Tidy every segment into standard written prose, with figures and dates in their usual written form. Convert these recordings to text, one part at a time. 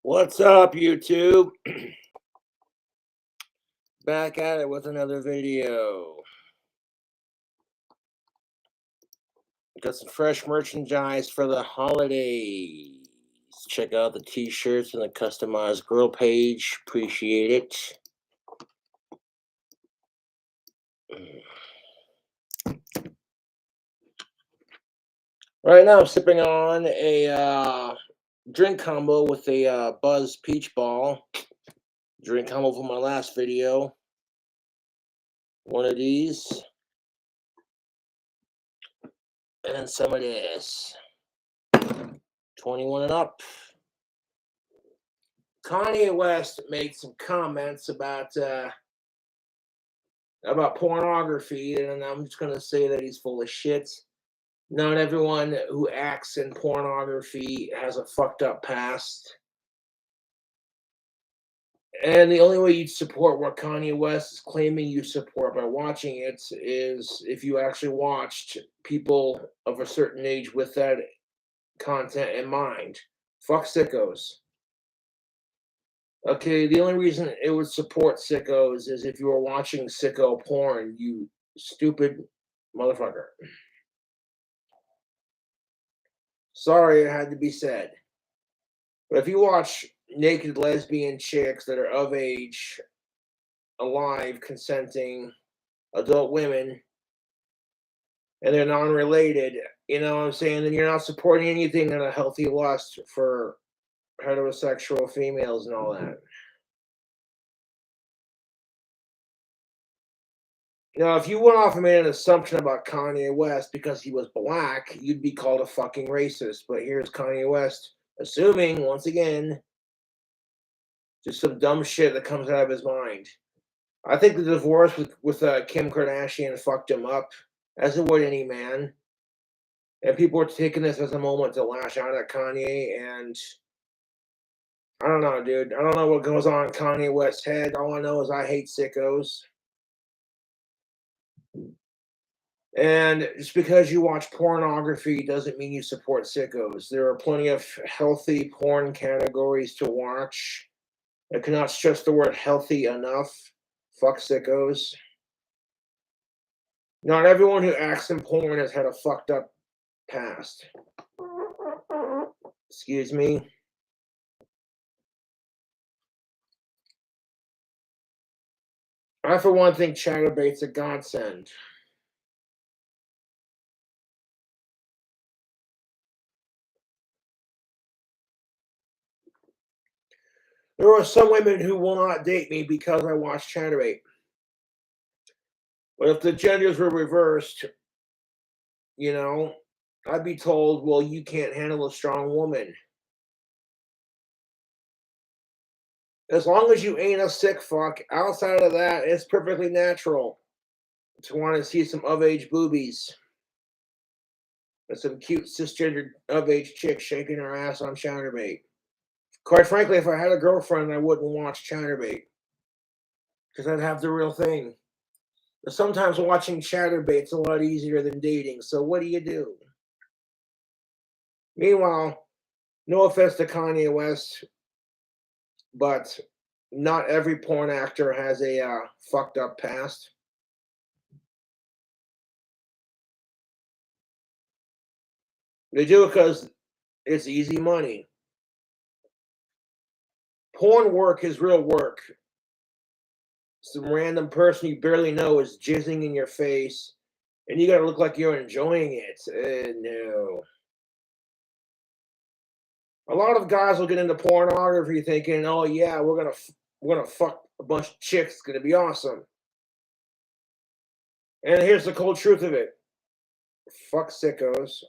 What's up, YouTube? Back at it with another video. Got some fresh merchandise for the holidays. Check out the t-shirts and the customized girl page. Appreciate it. Right now, I'm sipping on a drink combo with a Buzz Peach Ball. Drink combo from my last video. One of these. And some of this. 21 and up. Kanye West made some comments about pornography, and I'm just gonna say that he's full of shit. Not everyone who acts in pornography has a fucked up past. And the only way you'd support what Kanye West is claiming you support by watching it is if you actually watched people of a certain age with that content in mind. Fuck sickos. Okay, the only reason it would support sickos is if you were watching sicko porn, you stupid motherfucker. Sorry, it had to be said. But if you watch naked lesbian chicks that are of age, alive, consenting, adult women, and they're non-related, you know what I'm saying, then you're not supporting anything in a healthy lust for heterosexual females and all that. Now, if you went off and made an assumption about Kanye West because he was black, you'd be called a fucking racist. But here's Kanye West assuming, once again, just some dumb shit that comes out of his mind. I think the divorce with Kim Kardashian fucked him up, as it would any man. And people are taking this as a moment to lash out at Kanye, and I don't know, dude. I don't know what goes on in Kanye West's head. All I know is I hate sickos. And just because you watch pornography doesn't mean you support sickos. There are plenty of healthy porn categories to watch. I cannot stress the word healthy enough. Fuck sickos. Not everyone who acts in porn has had a fucked up past. Excuse me. I, for one, think Chatterbait's a godsend. There are some women who will not date me because I watch Chatterbait. But if the genders were reversed, you know, I'd be told, well, you can't handle a strong woman. As long as you ain't a sick fuck, outside of that, it's perfectly natural to want to see some of-age boobies. And some cute cisgendered of-age chick shaking her ass on Chatterbait. Quite frankly, if I had a girlfriend, I wouldn't watch Chatterbait. Because I'd have the real thing. But sometimes watching Chatterbait's a lot easier than dating, so what do? Meanwhile, no offense to Kanye West, but not every porn actor has a fucked up past. They do it because it's easy money. Porn work is real work. Some random person you barely know is jizzing in your face, and you gotta look like you're enjoying it. No. A lot of guys will get into pornography thinking, "Oh yeah, we're gonna fuck a bunch of chicks. It's gonna be awesome." And here's the cold truth of it: fuck sickos.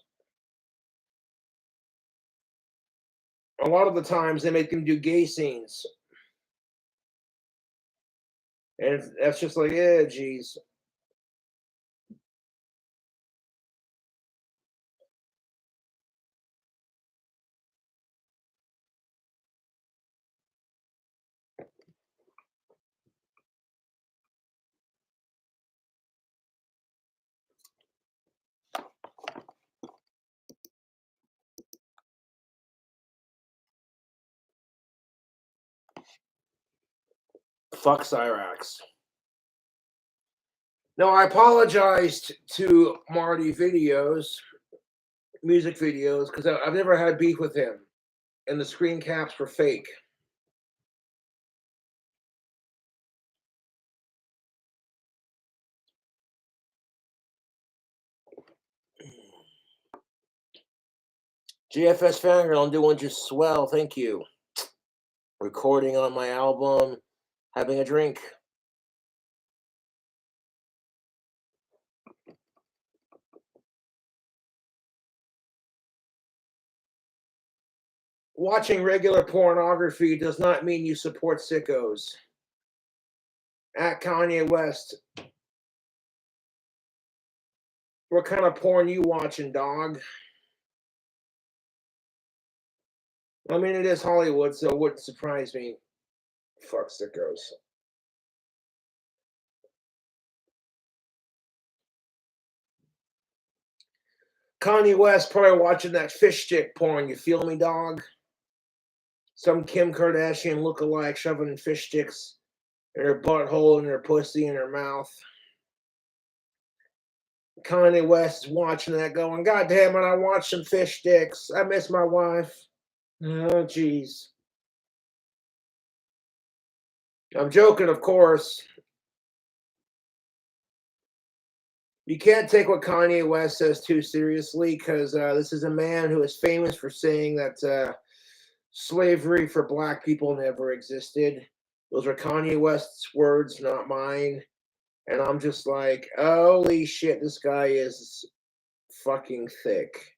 A lot of the times they make them do gay scenes, and that's just like, geez. Fuck Cyrax. No, I apologized to Marty music videos, because I've never had beef with him, and the screen caps were fake. GFS Fangirl, I'm doing just swell, thank you. Recording on my album, having a drink. Watching regular pornography does not mean you support sickos. At Kanye West, what kind of porn you watching, dog? I mean, it is Hollywood, so it wouldn't surprise me. Fuck sickos. Kanye West probably watching that fish stick porn. You feel me, dog? Some Kim Kardashian lookalike shoving fish sticks in her butthole, in her pussy, in her mouth. Kanye West is watching that going, God damn it, I want some fish sticks. I miss my wife. Oh, jeez. I'm joking, of course. You can't take what Kanye West says too seriously, because this is a man who is famous for saying that slavery for black people never existed. Those are Kanye West's words, not mine. And I'm just like, holy shit, this guy is fucking thick.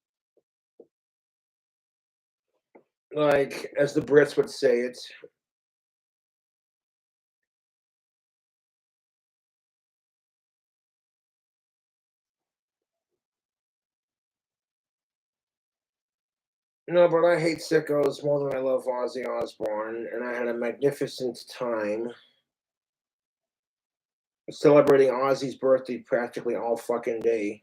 Like, as the Brits would say it. No, but I hate sickos more than I love Ozzy Osbourne, and I had a magnificent time celebrating Ozzy's birthday practically all fucking day.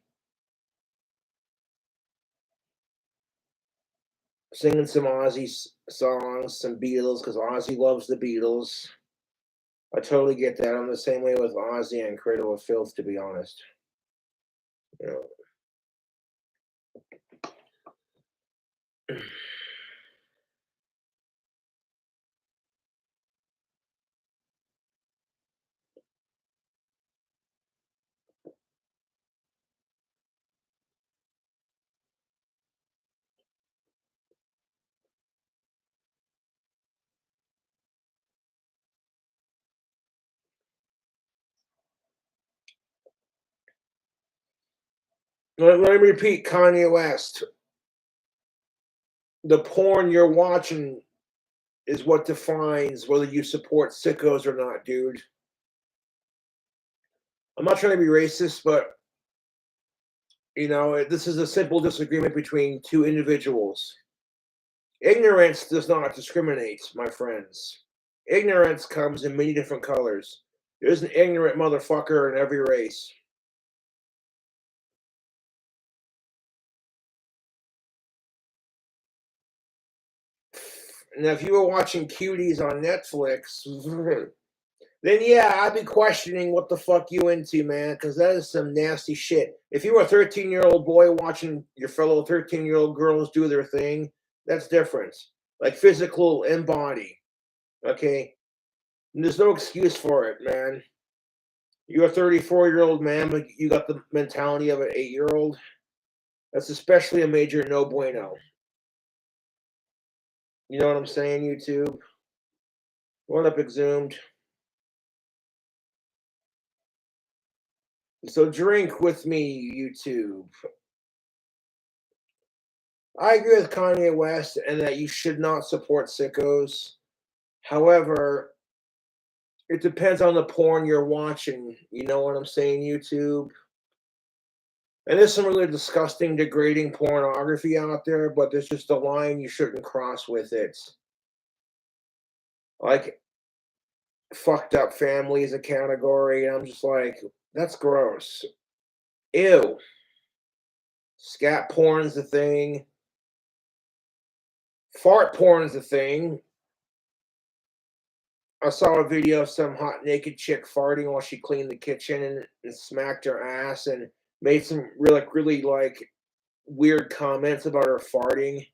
Singing some Ozzy songs, some Beatles, because Ozzy loves the Beatles. I totally get that. I'm the same way with Ozzy and Cradle of Filth, to be honest. You know. Let me repeat, Kanye West. The porn you're watching is what defines whether you support sickos or not, dude. I'm not trying to be racist, but this is a simple disagreement between two individuals. Ignorance does not discriminate, my friends. Ignorance comes in many different colors. There's an ignorant motherfucker in every race. Now, if you were watching Cuties on Netflix, then yeah, I'd be questioning what the fuck you into, man, because that is some nasty shit. If you were a 13-year-old boy watching your fellow 13-year-old girls do their thing, that's different. Like physical and body. Okay? And there's no excuse for it, man. You're a 34-year-old man, but you got the mentality of an 8-year-old. That's especially a major no bueno. You know what I'm saying, YouTube? What up, Exhumed? So drink with me, YouTube. I agree with Kanye West and that you should not support sickos. However, it depends on the porn you're watching. You know what I'm saying, YouTube? And there's some really disgusting, degrading pornography out there, but there's just a line you shouldn't cross with it. Like, fucked up family is a category, and I'm just like, that's gross. Ew. Scat porn's a thing. Fart porn's a thing. I saw a video of some hot naked chick farting while she cleaned the kitchen and smacked her ass and made some really like weird comments about her farting.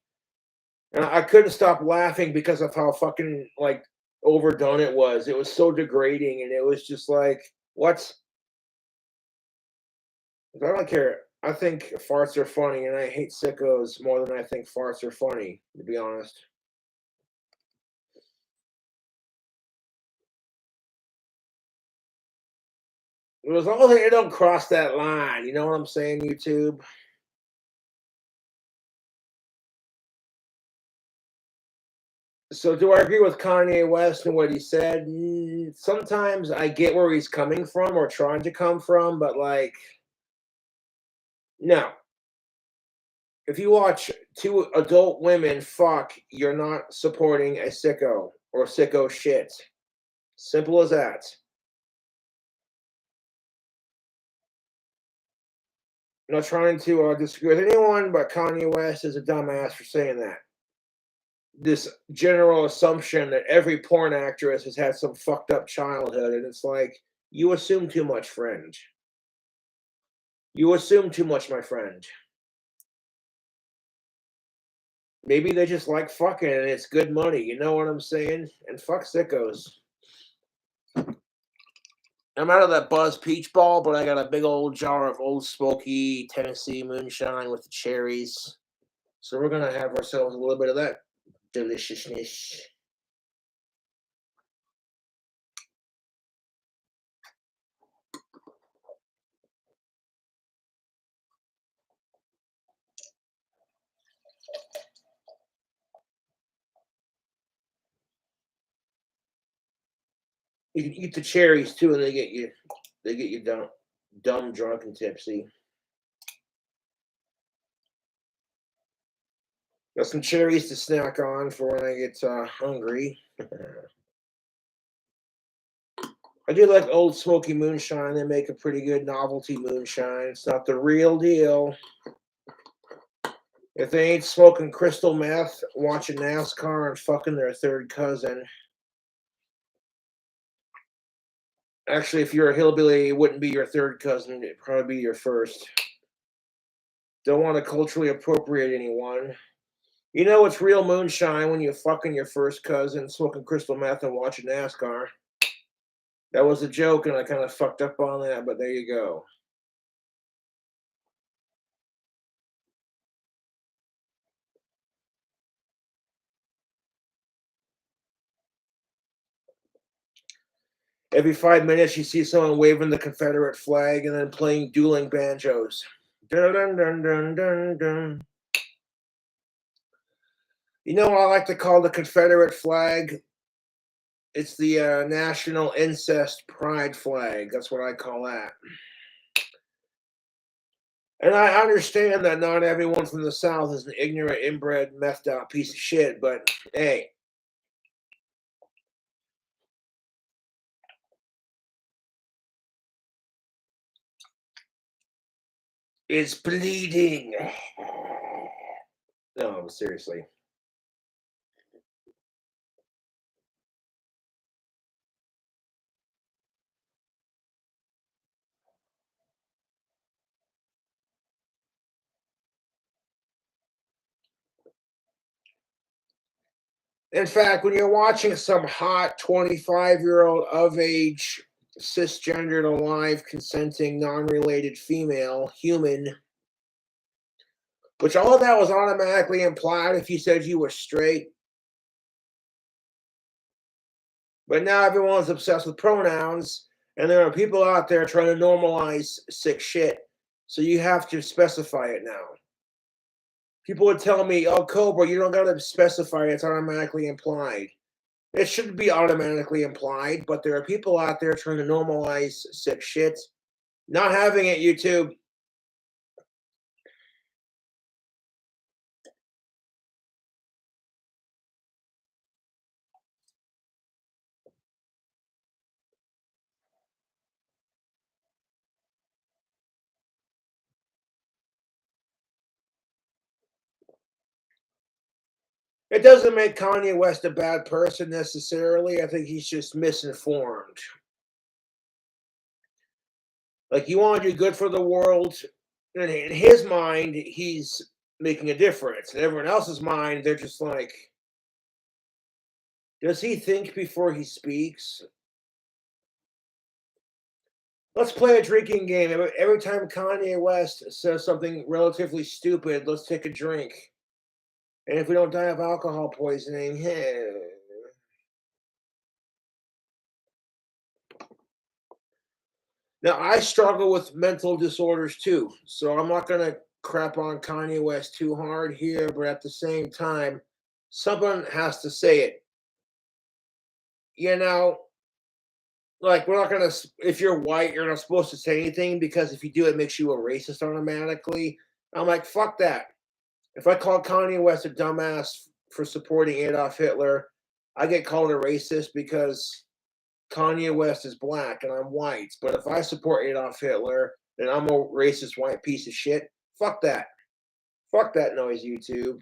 And I couldn't stop laughing because of how fucking like overdone it was. It was so degrading, and it was just like, what? I don't care. I think farts are funny, and I hate sickos more than I think farts are funny, to be honest. As long as they don't cross that line, you know what I'm saying, YouTube? So, do I agree with Kanye West and what he said? Sometimes I get where he's coming from or trying to come from, but like, no. If you watch two adult women fuck, you're not supporting a sicko or sicko shit. Simple as that. I'm not trying to disagree with anyone, but Kanye West is a dumbass for saying that. This general assumption that every porn actress has had some fucked up childhood, and it's like, you assume too much, friend. You assume too much, my friend. Maybe they just like fucking and it's good money, you know what I'm saying? And fuck sickos. I'm out of that Buzz Peach Ball, but I got a big old jar of Old Smoky Tennessee moonshine with the cherries. So we're gonna have ourselves a little bit of that deliciousness. You can eat the cherries too, and they get you dumb, drunk, and tipsy. Got some cherries to snack on for when I get hungry. I do like Old Smoky moonshine. They make a pretty good novelty moonshine. It's not the real deal. If they ain't smoking crystal meth, watching NASCAR, and fucking their third cousin. Actually, if you're a hillbilly, it wouldn't be your third cousin. It'd probably be your first. Don't want to culturally appropriate anyone. You know it's real moonshine when you're fucking your first cousin, smoking crystal meth, and watching NASCAR. That was a joke, and I kind of fucked up on that, but there you go. Every 5 minutes, you see someone waving the Confederate flag and then playing dueling banjos. Dun, dun, dun, dun, dun, dun. You know what I like to call the Confederate flag? It's the National Incest Pride flag. That's what I call that. And I understand that not everyone from the South is an ignorant, inbred, methed out piece of shit, but hey, it's bleeding. No, seriously. In fact, when you're watching some hot 25-year-old of age, cisgendered, alive, consenting, non related female, human, which all of that was automatically implied if you said you were straight. But now everyone's obsessed with pronouns, and there are people out there trying to normalize sick shit. So you have to specify it now. People would tell me, oh, Cobra, you don't got to specify it, it's automatically implied. It should be automatically implied, but there are people out there trying to normalize sick shit. Not having it, YouTube. It doesn't make Kanye West a bad person necessarily. I think he's just misinformed. Like, you want to do good for the world, and in his mind, he's making a difference. In everyone else's mind, they're just like, does he think before he speaks? Let's play a drinking game. Every time Kanye West says something relatively stupid, let's take a drink. And if we don't die of alcohol poisoning, hey. Now, I struggle with mental disorders too, so I'm not going to crap on Kanye West too hard here, but at the same time, someone has to say it. You know, like, we're not going to, if you're white, you're not supposed to say anything because if you do, it makes you a racist automatically. I'm like, fuck that. If I call Kanye West a dumbass for supporting Adolf Hitler, I get called a racist because Kanye West is black and I'm white. But if I support Adolf Hitler, then I'm a racist white piece of shit. Fuck that. Fuck that noise, YouTube.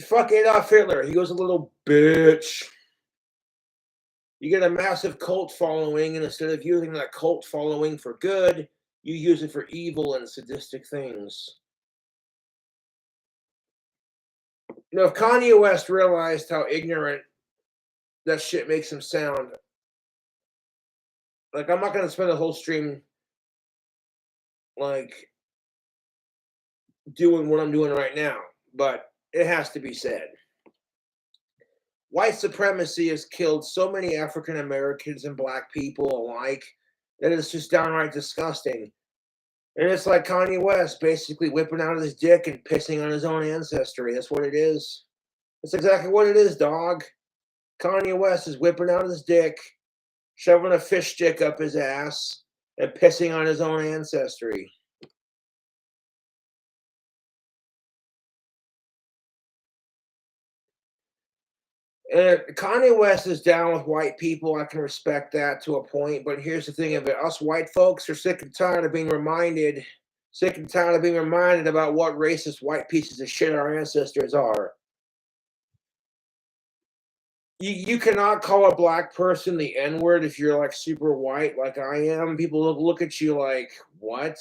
Fuck Adolf Hitler. He was a little bitch. You get a massive cult following, and instead of using that cult following for good, you use it for evil and sadistic things. Now, if Kanye West realized how ignorant that shit makes him sound, like, I'm not going to spend the whole stream, like, doing what I'm doing right now, but it has to be said. White supremacy has killed so many African Americans and black people alike that it's just downright disgusting. And it's like Kanye West basically whipping out his dick and pissing on his own ancestry. That's what it is. That's exactly what it is, dog. Kanye West is whipping out his dick, shoving a fish stick up his ass, and pissing on his own ancestry. And Kanye West is down with white people. I can respect that to a point. But here's the thing of it. Us white folks are sick and tired of being reminded, about what racist white pieces of shit our ancestors are. You cannot call a black person the N-word if you're like super white like I am. People look at you like, what?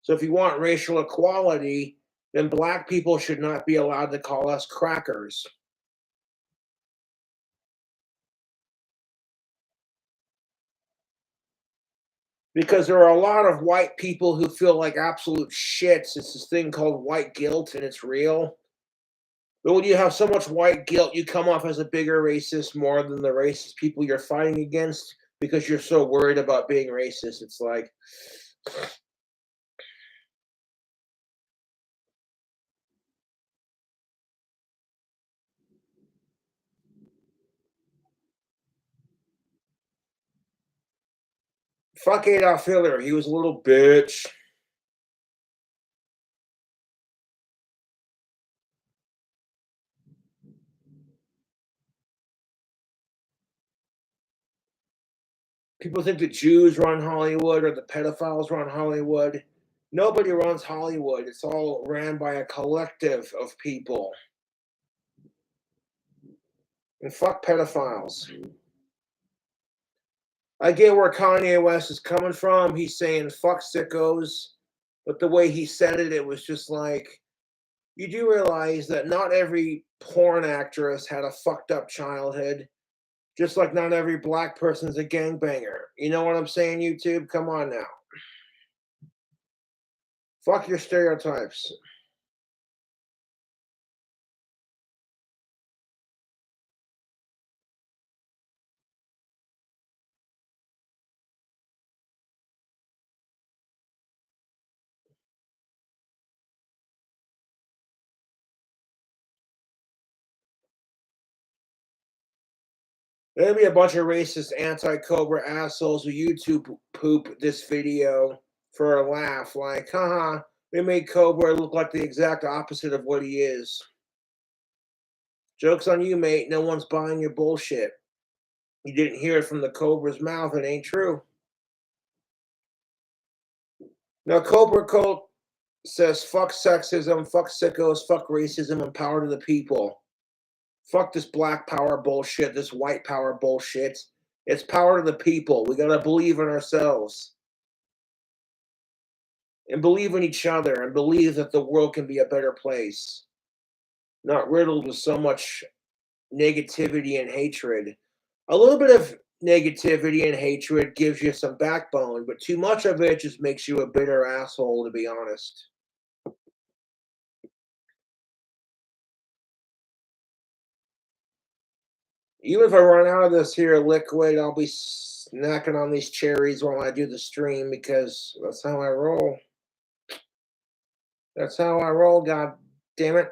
So if you want racial equality, then black people should not be allowed to call us crackers. Because there are a lot of white people who feel like absolute shits. It's this thing called white guilt, and it's real. But when you have so much white guilt, you come off as a bigger racist more than the racist people you're fighting against because you're so worried about being racist. It's like, fuck Adolf Hitler. He was a little bitch. People think the Jews run Hollywood or the pedophiles run Hollywood. Nobody runs Hollywood. It's all ran by a collective of people. And fuck pedophiles. I get where Kanye West is coming from. He's saying fuck sickos. But the way he said it, it was just like, you do realize that not every porn actress had a fucked up childhood. Just like not every black person's a gangbanger. You know what I'm saying, YouTube? Come on now. Fuck your stereotypes. There'll be a bunch of racist anti-Cobra assholes who YouTube poop this video for a laugh. Like, haha, they made Cobra look like the exact opposite of what he is. Joke's on you, mate. No one's buying your bullshit. You didn't hear it from the Cobra's mouth. It ain't true. Now, Cobra Cult says fuck sexism, fuck sickos, fuck racism, and power to the people. Fuck this black power bullshit, this white power bullshit. It's power to the people. We gotta believe in ourselves and believe in each other and believe that the world can be a better place, not riddled with so much negativity and hatred. A little bit of negativity and hatred gives you some backbone, but too much of it just makes you a bitter asshole, to be honest. Even if I run out of this here liquid, I'll be snacking on these cherries while I do the stream because that's how I roll. That's how I roll, god damn it.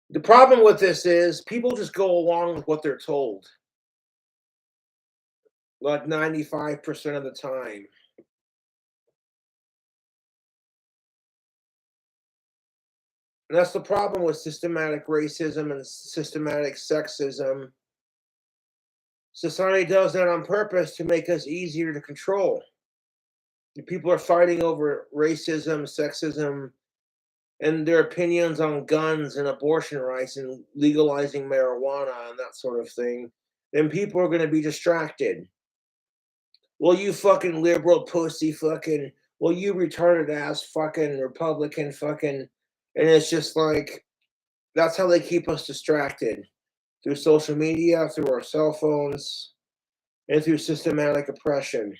The problem with this is people just go along with what they're told, like 95% of the time. And that's the problem with systematic racism and systematic sexism. Society does that on purpose to make us easier to control. People are fighting over racism, sexism, and their opinions on guns and abortion rights and legalizing marijuana and that sort of thing. Then people are going to be distracted. Well, you fucking liberal pussy fucking, well, you retarded ass fucking Republican fucking. And it's just like, that's how they keep us distracted through social media, through our cell phones, and through systematic oppression.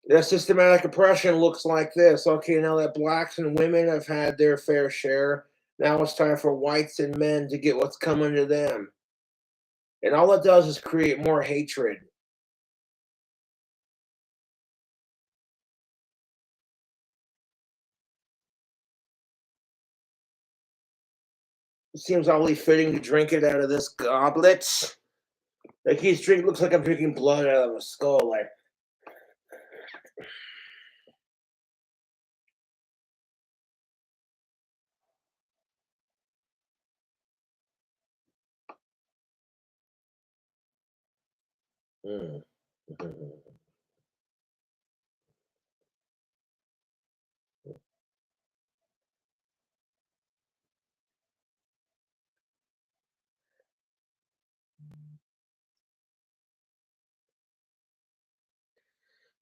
That systematic oppression looks like this. Okay, now that blacks and women have had their fair share, now it's time for whites and men to get what's coming to them. And all it does is create more hatred. It seems oddly fitting to drink it out of this goblet. Like he's drinking, looks like I'm drinking blood out of a skull. Like, mm.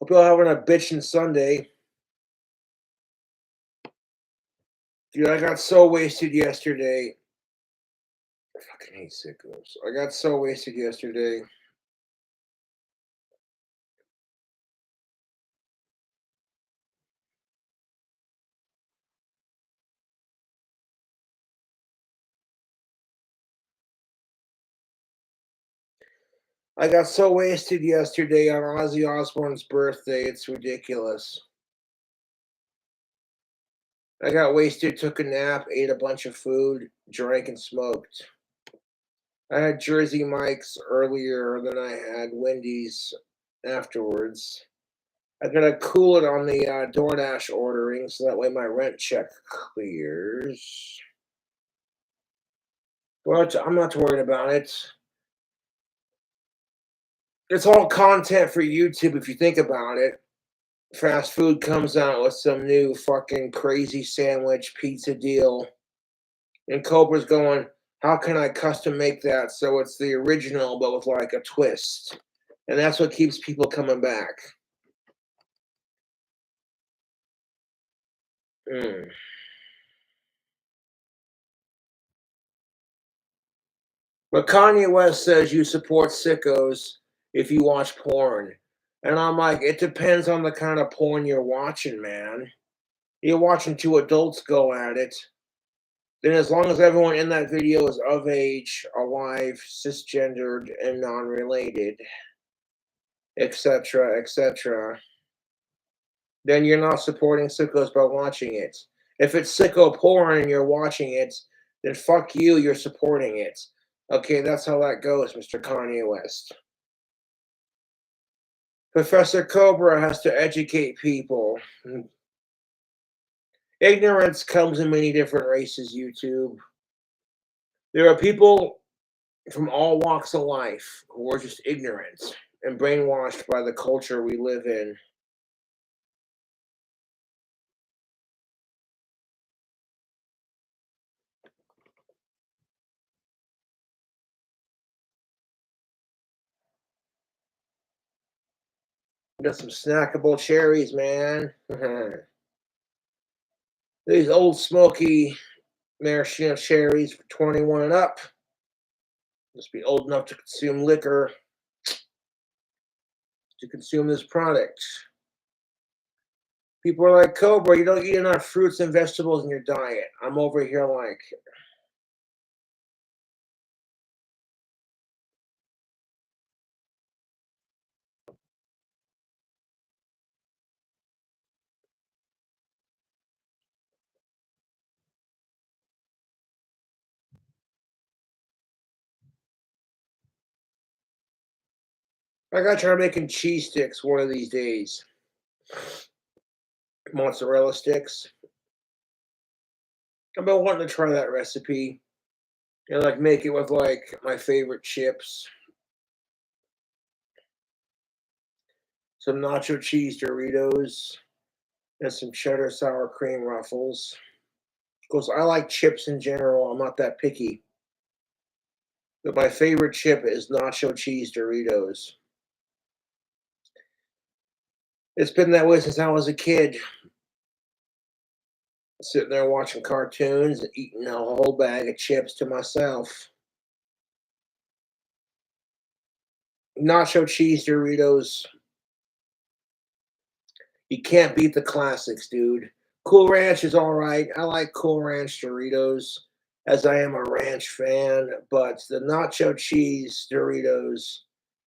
Hope y'all having a bitchin' Sunday. Dude, I got so wasted yesterday. I fucking hate sickos. I got so wasted yesterday. I got so wasted yesterday on Ozzy Osbourne's birthday. It's ridiculous. I got wasted, took a nap, ate a bunch of food, drank, and smoked. I had Jersey Mike's earlier than I had Wendy's afterwards. I gotta cool it on the DoorDash ordering so that way my rent check clears. But I'm not worried about it. It's all content for YouTube if you think about it. Fast food comes out with some new fucking crazy sandwich pizza deal. And Cobra's going, how can I custom make that so it's the original but with like a twist? And that's what keeps people coming back. Mm. But Kanye West says you support sickos if you watch porn. And I'm like, it depends on the kind of porn you're watching, man. You're watching two adults go at it. Then as long as everyone in that video is of age, alive, cisgendered, and non-related, etc., etc., then you're not supporting sickos by watching it. If it's sicko porn and you're watching it, then fuck you, you're supporting it. Okay, that's how that goes, Mr. Kanye West. Professor Cobra has to educate people. Ignorance comes in many different races, YouTube. There are people from all walks of life who are just ignorant and brainwashed by the culture we live in. Got some snackable cherries, man. These old smoky maraschino cherries for 21 and up. Must be old enough to consume liquor, to consume this product. People are like, Cobra, you don't eat enough fruits and vegetables in your diet. I'm over here like, I gotta try making cheese sticks one of these days. Mozzarella sticks. I've been wanting to try that recipe. And like make it with like my favorite chips. Some nacho cheese Doritos and some cheddar sour cream ruffles. Of course, I like chips in general. I'm not that picky. But my favorite chip is nacho cheese Doritos. It's been that way since I was a kid. Sitting there watching cartoons and eating a whole bag of chips to myself. Nacho cheese Doritos. You can't beat the classics, dude. Cool Ranch is all right. I like Cool Ranch Doritos as I am a ranch fan, but the nacho cheese Doritos,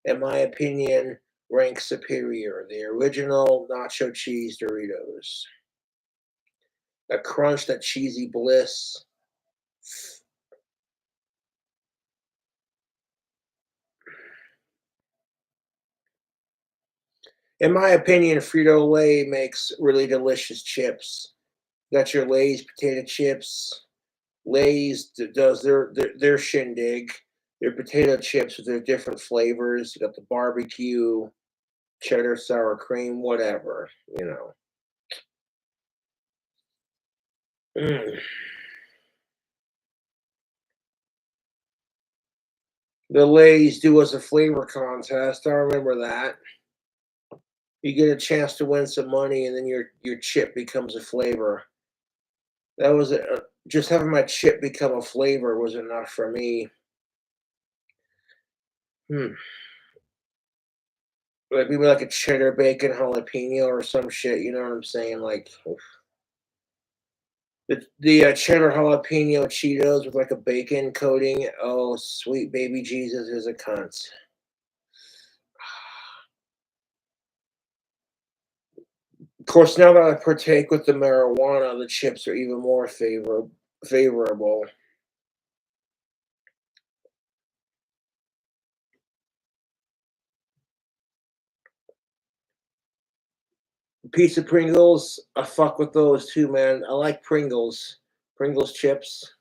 in my opinion, rank superior. The original nacho cheese Doritos. That crunch, that cheesy bliss. In my opinion, Frito-Lay makes really delicious chips. Got your Lay's potato chips. Lay's does their shindig, their potato chips with their different flavors. You got the barbecue, cheddar, sour cream, whatever, you know. Mm. The Lay's do us a flavor contest. I remember that. You get a chance to win some money, and then your chip becomes a flavor. That was just having my chip become a flavor was enough for me. Hmm. Like maybe like a cheddar bacon jalapeno or some shit. You know what I'm saying? Like the cheddar jalapeno Cheetos with like a bacon coating. Oh, sweet baby Jesus is a cunt. Of course, now that I partake with the marijuana, the chips are even more favorable. Piece of Pringles, I fuck with those too, man. I like Pringles. Pringles chips.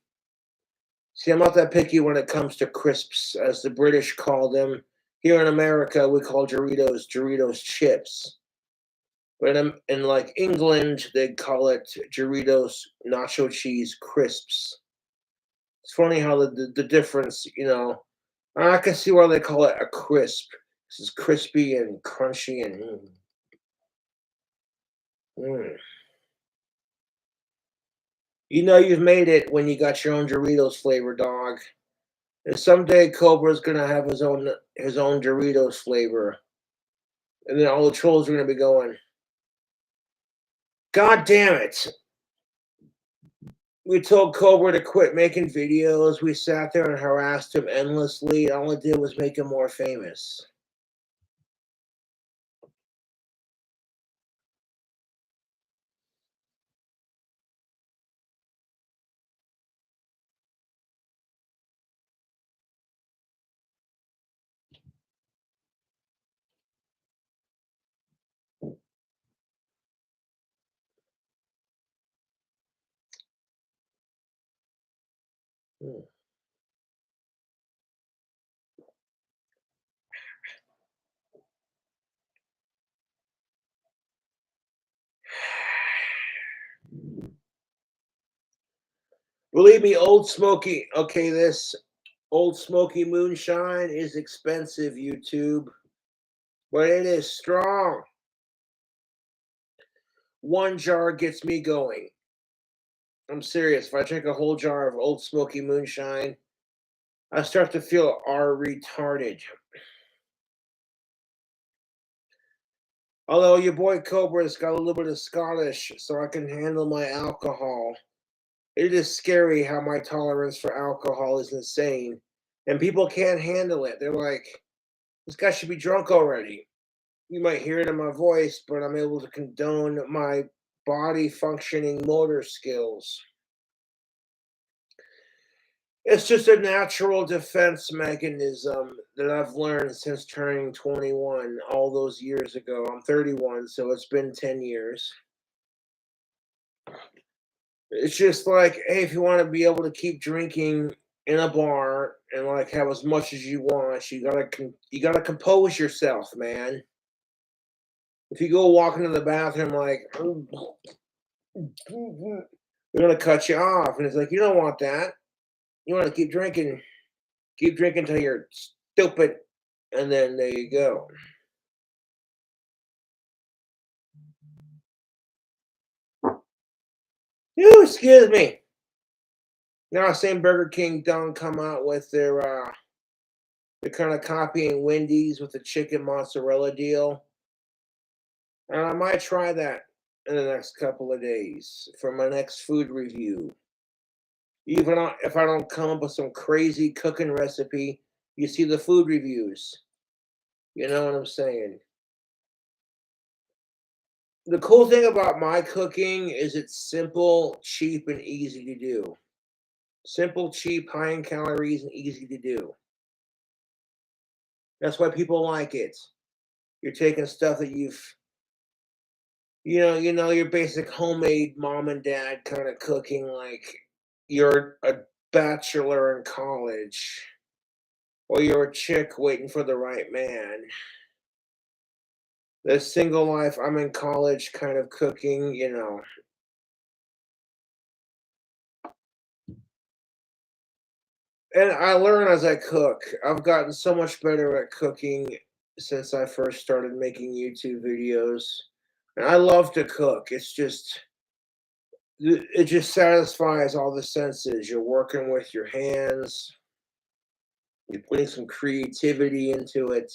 See, I'm not that picky when it comes to crisps, as the British call them. Here in America, we call Doritos chips. But in like England, they call it Doritos nacho cheese crisps. It's funny how the difference, you know. I can see why they call it a crisp. This is crispy and crunchy and mm. You know you've made it when you got your own Doritos flavor, dog. And someday Cobra's gonna have his own Doritos flavor, and then all the trolls are gonna be going, "God damn it! We told Cobra to quit making videos. We sat there and harassed him endlessly. All it did was make him more famous." Believe me, Old Smoky. Okay, this Old Smoky moonshine is expensive, YouTube, but it is strong. One jar gets me going. I'm serious. If I drink a whole jar of Old Smoky moonshine, I start to feel retarded. Although your boy Cobra's got a little bit of Scottish, so I can handle my alcohol. It is scary how my tolerance for alcohol is insane. And people can't handle it. They're like, this guy should be drunk already. You might hear it in my voice, but I'm able to condone my body functioning motor skills. It's just a natural defense mechanism that I've learned since turning 21 all those years ago. I'm 31, so it's been 10 years. It's just like, hey, if you want to be able to keep drinking in a bar and like have as much as you want, you gotta compose yourself, man. If you go walk into the bathroom like they're gonna cut you off, and it's like you don't want that. You want to keep drinking till you're stupid, and then there you go. Ooh, excuse me. Now, same Burger King don't come out with they're kind of copying Wendy's with the chicken mozzarella deal, and I might try that in the next couple of days for my next food review. If I don't come up with some crazy cooking recipe, you see the food reviews. You know what I'm saying? The cool thing about my cooking is it's simple, cheap, and easy to do. Simple, cheap, high in calories, and easy to do. That's why people like it. You're taking stuff that your basic homemade mom and dad kind of cooking, like you're a bachelor in college, or you're a chick waiting for the right man. The single life, I'm in college kind of cooking. And I learn as I cook. I've gotten so much better at cooking since I first started making YouTube videos. And I love to cook. It just satisfies all the senses. You're working with your hands, you're putting some creativity into it.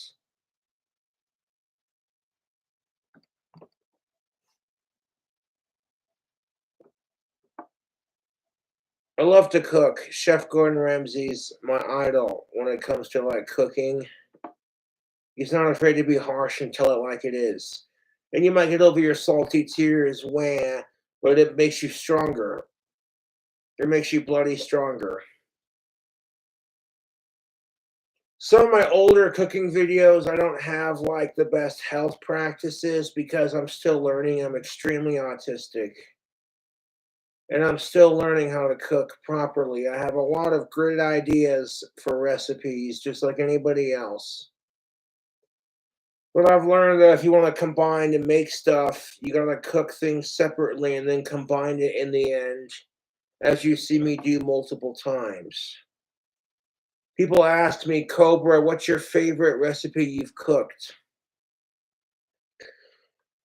I love to cook. Chef Gordon Ramsay's my idol when it comes to like cooking. He's not afraid to be harsh and tell it like it is. And you might get over your salty tears, wah, but it makes you stronger. It makes you bloody stronger. Some of my older cooking videos, I don't have like the best health practices because I'm still learning. I'm extremely autistic and I'm still learning how to cook properly. I have a lot of great ideas for recipes, just like anybody else. But I've learned that if you want to combine and make stuff, you got to cook things separately and then combine it in the end, as you see me do multiple times. People ask me, Cobra, what's your favorite recipe you've cooked?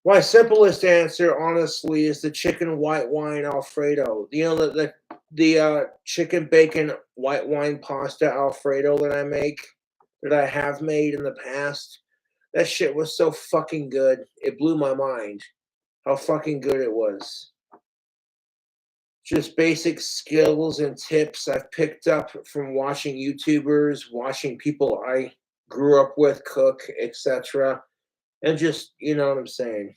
My simplest answer, honestly, is the chicken white wine Alfredo. You know the chicken bacon white wine pasta Alfredo that I make, that I have made in the past. That shit was so fucking good. It blew my mind how fucking good it was. Just basic skills and tips I've picked up from watching YouTubers, watching people I grew up with cook, etc. And just, you know what I'm saying.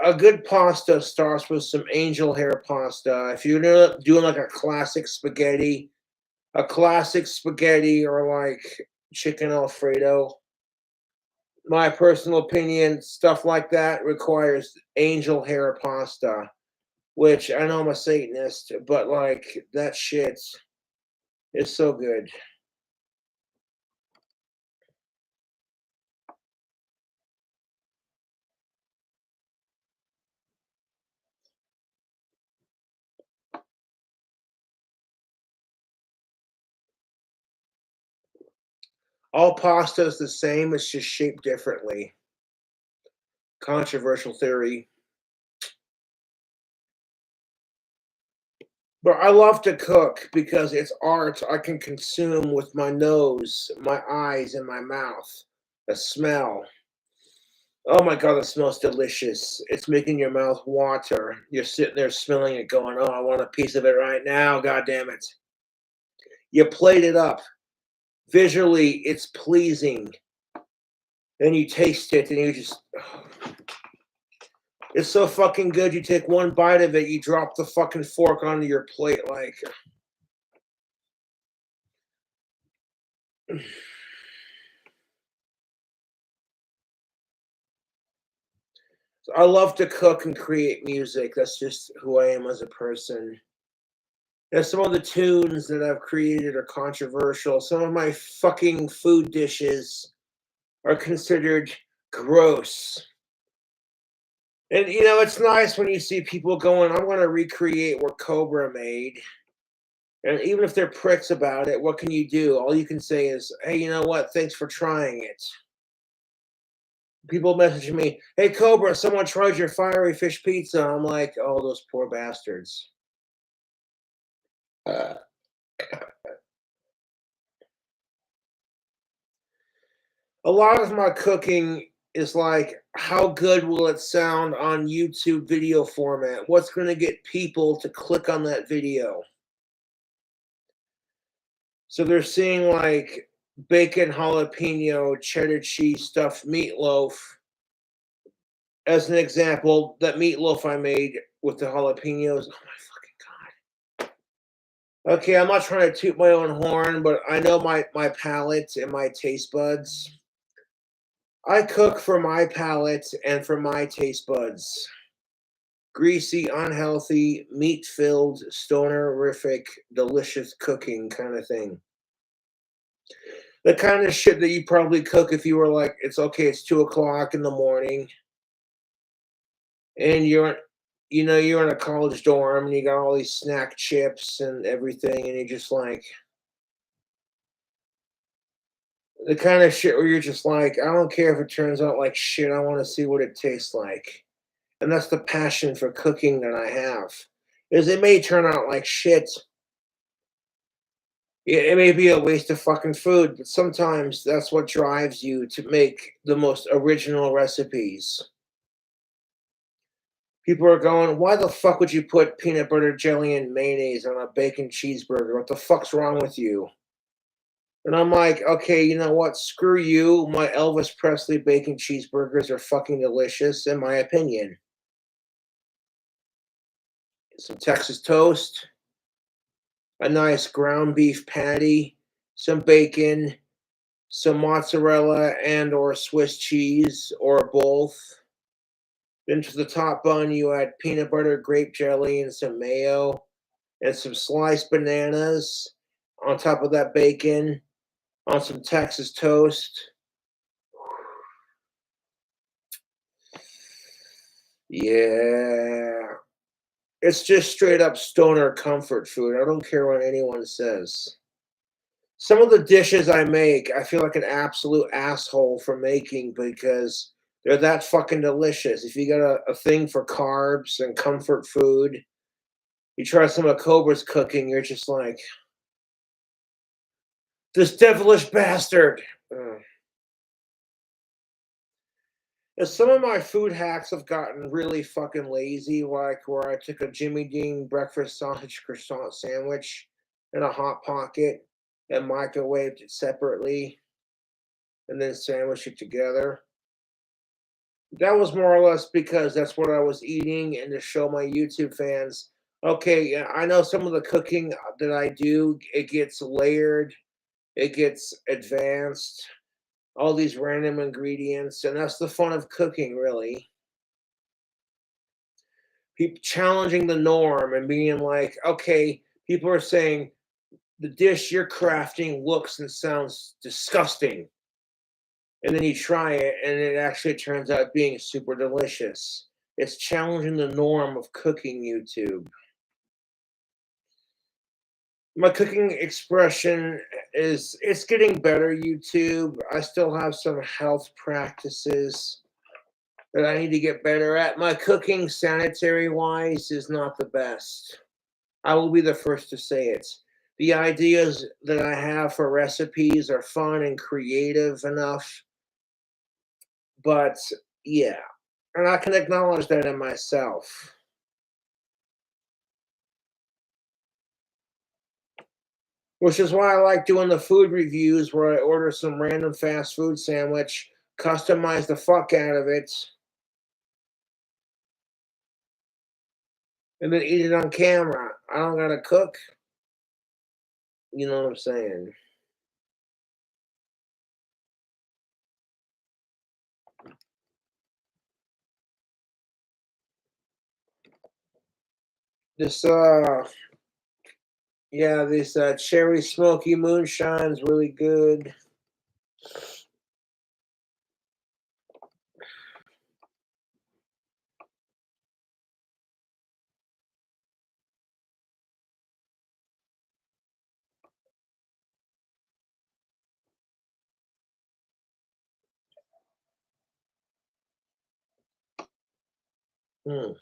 A good pasta starts with some angel hair pasta. If you're doing like a classic spaghetti or like chicken Alfredo, my personal opinion, stuff like that requires angel hair pasta, which I know I'm a Satanist, but like that shit is so good. All pasta is the same, it's just shaped differently. Controversial theory. But I love to cook because it's art I can consume with my nose, my eyes, and my mouth. The smell. Oh my god, it smells delicious. It's making your mouth water. You're sitting there smelling it, going, "Oh, I want a piece of it right now, god damn it." You plate it up. Visually, it's pleasing. Then you taste it and you just it's so fucking good. You take one bite of it, you drop the fucking fork onto your plate like I love to cook and create music. That's just who I am as a person. And some of the tunes that I've created are controversial. Some of my fucking food dishes are considered gross. And you know, it's nice when you see people going, I'm going to recreate what Cobra made. And even if they're pricks about it, what can you do? All you can say is, hey, you know what? Thanks for trying it. People message me, hey, Cobra, someone tried your fiery fish pizza. I'm like, oh, those poor bastards. Uh, a lot of my cooking is like, how good will it sound on YouTube video format? What's going to get people to click on that video? So they're seeing like bacon, jalapeno, cheddar cheese stuffed meatloaf. As an example, that meatloaf I made with the jalapenos. Oh my fucking god. Okay, I'm not trying to toot my own horn, but I know my palate and my taste buds. I cook for my palate and for my taste buds. Greasy, unhealthy, meat-filled, stonerific, delicious cooking kind of thing. The kind of shit that you probably cook if you were like, it's okay, it's 2 o'clock in the morning, and you're in a college dorm and you got all these snack chips and everything, and you're just like the kind of shit where you're just like, I don't care if it turns out like shit, I want to see what it tastes like. And that's the passion for cooking that I have. Is it may turn out like shit. It may be a waste of fucking food, but sometimes that's what drives you to make the most original recipes. People are going, why the fuck would you put peanut butter jelly and mayonnaise on a bacon cheeseburger? What the fuck's wrong with you? And I'm like, okay, you know what? Screw you. My Elvis Presley bacon cheeseburgers are fucking delicious, in my opinion. Some Texas toast, a nice ground beef patty, some bacon, some mozzarella and or Swiss cheese or both. Then to the top bun, you add peanut butter, grape jelly, and some mayo, and some sliced bananas on top of that bacon, on some Texas toast. Yeah. It's just straight up stoner comfort food. I don't care what anyone says. Some of the dishes I make, I feel like an absolute asshole for making because they're that fucking delicious. If you got a thing for carbs and comfort food, you try some of Cobra's cooking, you're just like, this devilish bastard. Ugh. And some of my food hacks have gotten really fucking lazy, like where I took a Jimmy Dean breakfast sausage croissant sandwich in a hot pocket and microwaved it separately and then sandwiched it together. That was more or less because that's what I was eating and to show my YouTube fans, okay, yeah, I know some of the cooking that I do, it gets layered, it gets advanced, all these random ingredients, and that's the fun of cooking, really. people challenging the norm and being like, okay, people are saying the dish you're crafting looks and sounds disgusting. And then you try it and it actually turns out being super delicious. It's challenging the norm of cooking YouTube. My cooking expression is it's getting better YouTube. I still have some health practices that I need to get better at. My cooking sanitary wise is not the best. I will be the first to say it. The ideas that I have for recipes are fun and creative enough, but yeah, and I can acknowledge that in myself. Which is why I like doing the food reviews where I order some random fast food sandwich, customize the fuck out of it, and then eat it on camera. I don't gotta cook. You know what I'm saying? This yeah, this cherry smoky moonshine's really good. Hmm.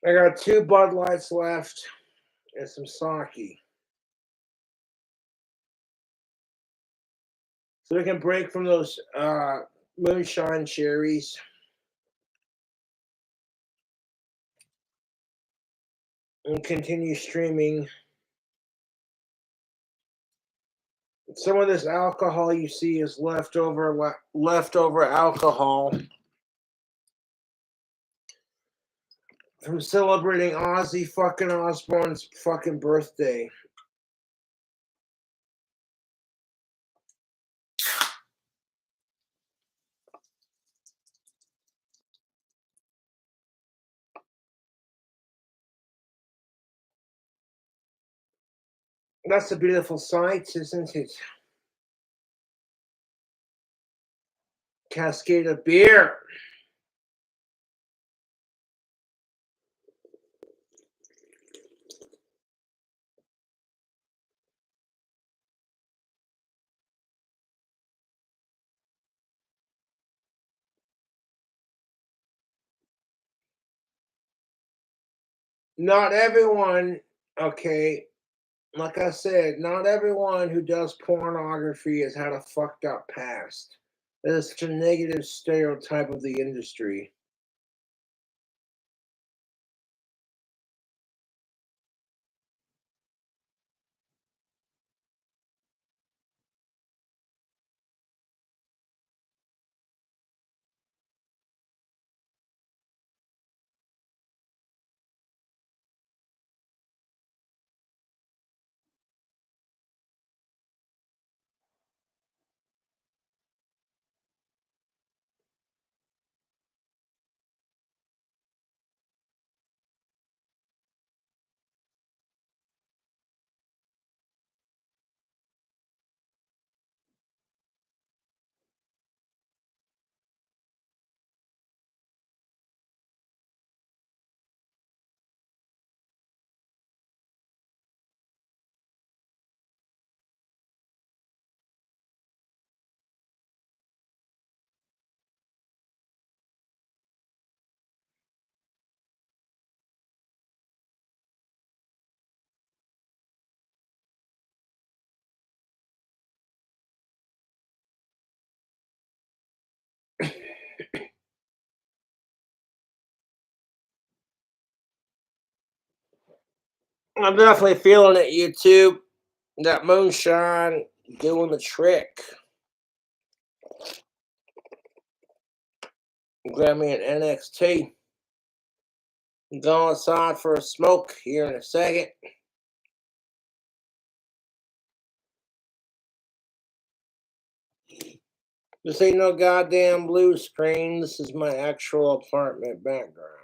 I got two Bud Lights left and some sake. So we can break from those moonshine cherries and continue streaming. Some of this alcohol you see is leftover alcohol from celebrating Ozzy fucking Osbourne's fucking birthday. That's a beautiful sight, isn't it? Cascade of beer. Not everyone, okay, like I said, not everyone who does pornography has had a fucked up past. That is such a negative stereotype of the industry. I'm definitely feeling it, YouTube. That moonshine doing the trick. Grab me an NXT. Go outside for a smoke here in a second. This ain't no goddamn blue screen. This is my actual apartment background.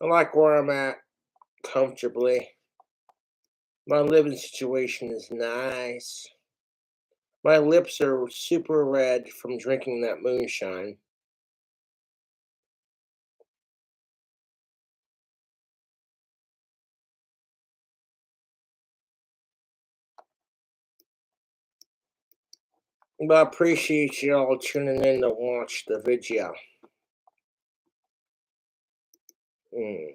I like where I'm at comfortably. My living situation is nice. My lips are super red from drinking that moonshine. But I appreciate you all tuning in to watch the video. Mm.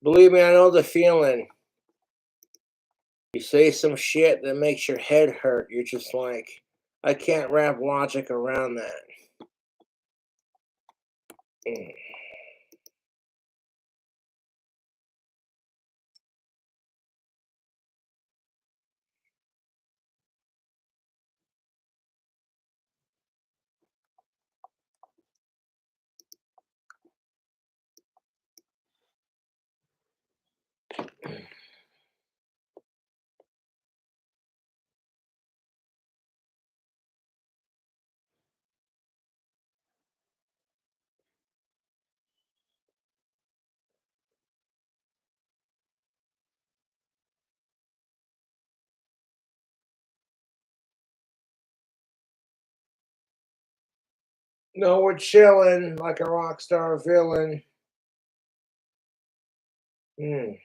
Believe me, I know the feeling. You say some shit that makes your head hurt. You're just like, I can't wrap logic around that. Mm. No, we're chilling like a rock star villain. Mm.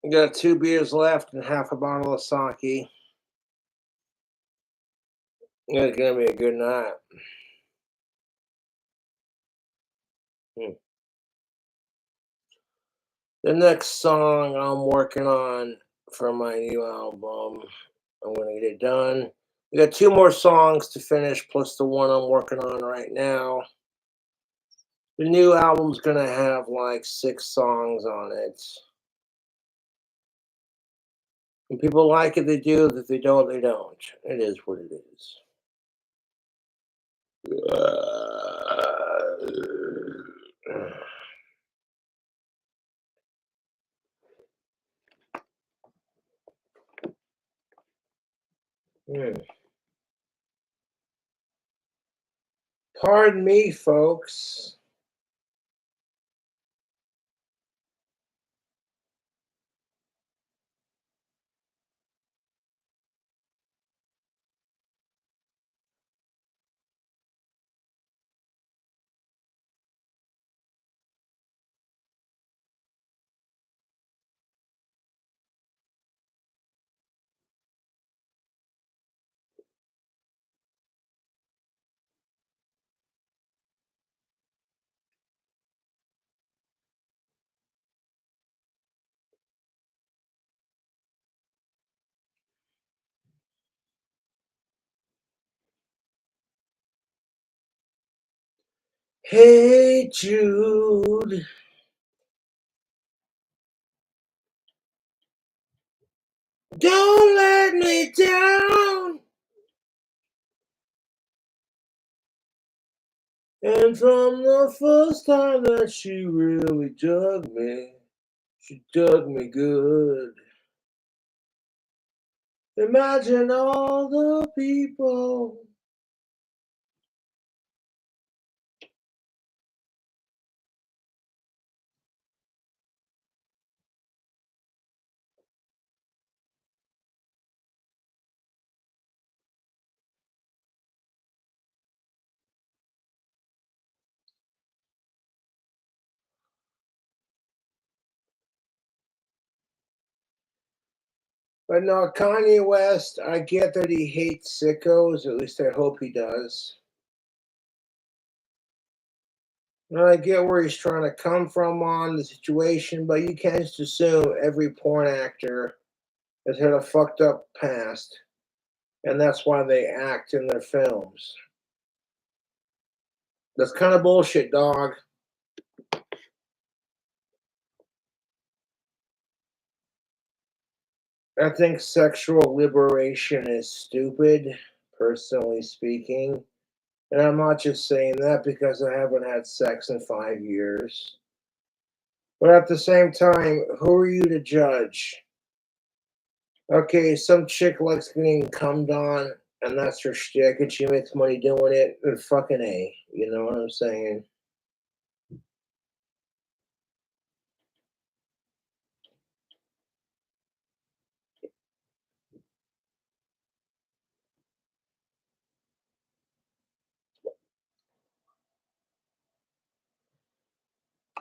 We got 2 beers left and half a bottle of sake. It's gonna be a good night. Mm. The next song I'm working on for my new album, I'm gonna get it done. We got 2 more songs to finish, plus the one I'm working on right now. The new album's gonna have like 6 songs on it. If people like it, they do. If they don't, they don't. It is what it is. Hmm. Pardon me, folks. Hey, Jude. Don't let me down. And from the first time that she really dug me, she dug me good. Imagine all the people. But no, Kanye West, I get that he hates sickos, at least I hope he does. And I get where he's trying to come from on the situation, but you can't just assume every porn actor has had a fucked up past, and that's why they act in their films. That's kind of bullshit, dog. I think sexual liberation is stupid, personally speaking. And I'm not just saying that because I haven't had sex in 5 years. But at the same time, who are you to judge? Okay, some chick likes getting cummed on, and that's her shtick, and she makes money doing it. Then fucking A. You know what I'm saying?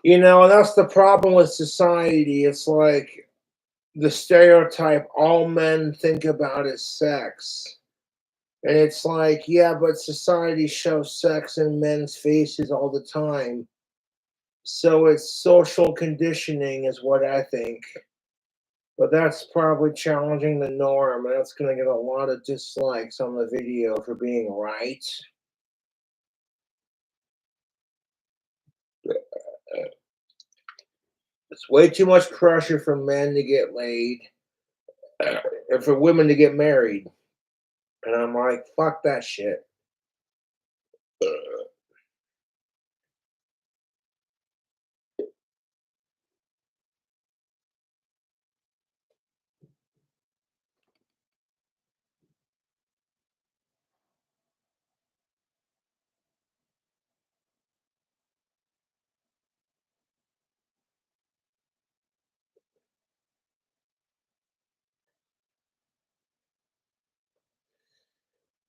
You know, and that's the problem with society. It's like the stereotype all men think about is sex. And it's like, yeah, but society shows sex in men's faces all the time. So it's social conditioning, is what I think. But that's probably challenging the norm, and that's going to get a lot of dislikes on the video for being right. It's way too much pressure for men to get laid and for women to get married. And I'm like, fuck that shit.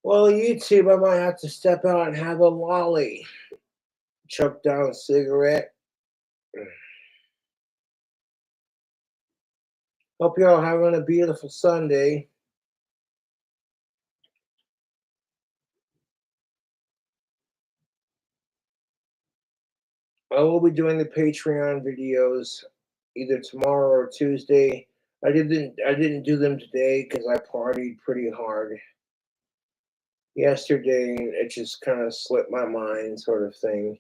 Well, YouTube, I might have to step out and have a lolly, choke down a cigarette. Hope y'all having a beautiful Sunday. I will be doing the Patreon videos either tomorrow or Tuesday. I didn't do them today because I partied pretty hard yesterday and it just kind of slipped my mind, sort of thing.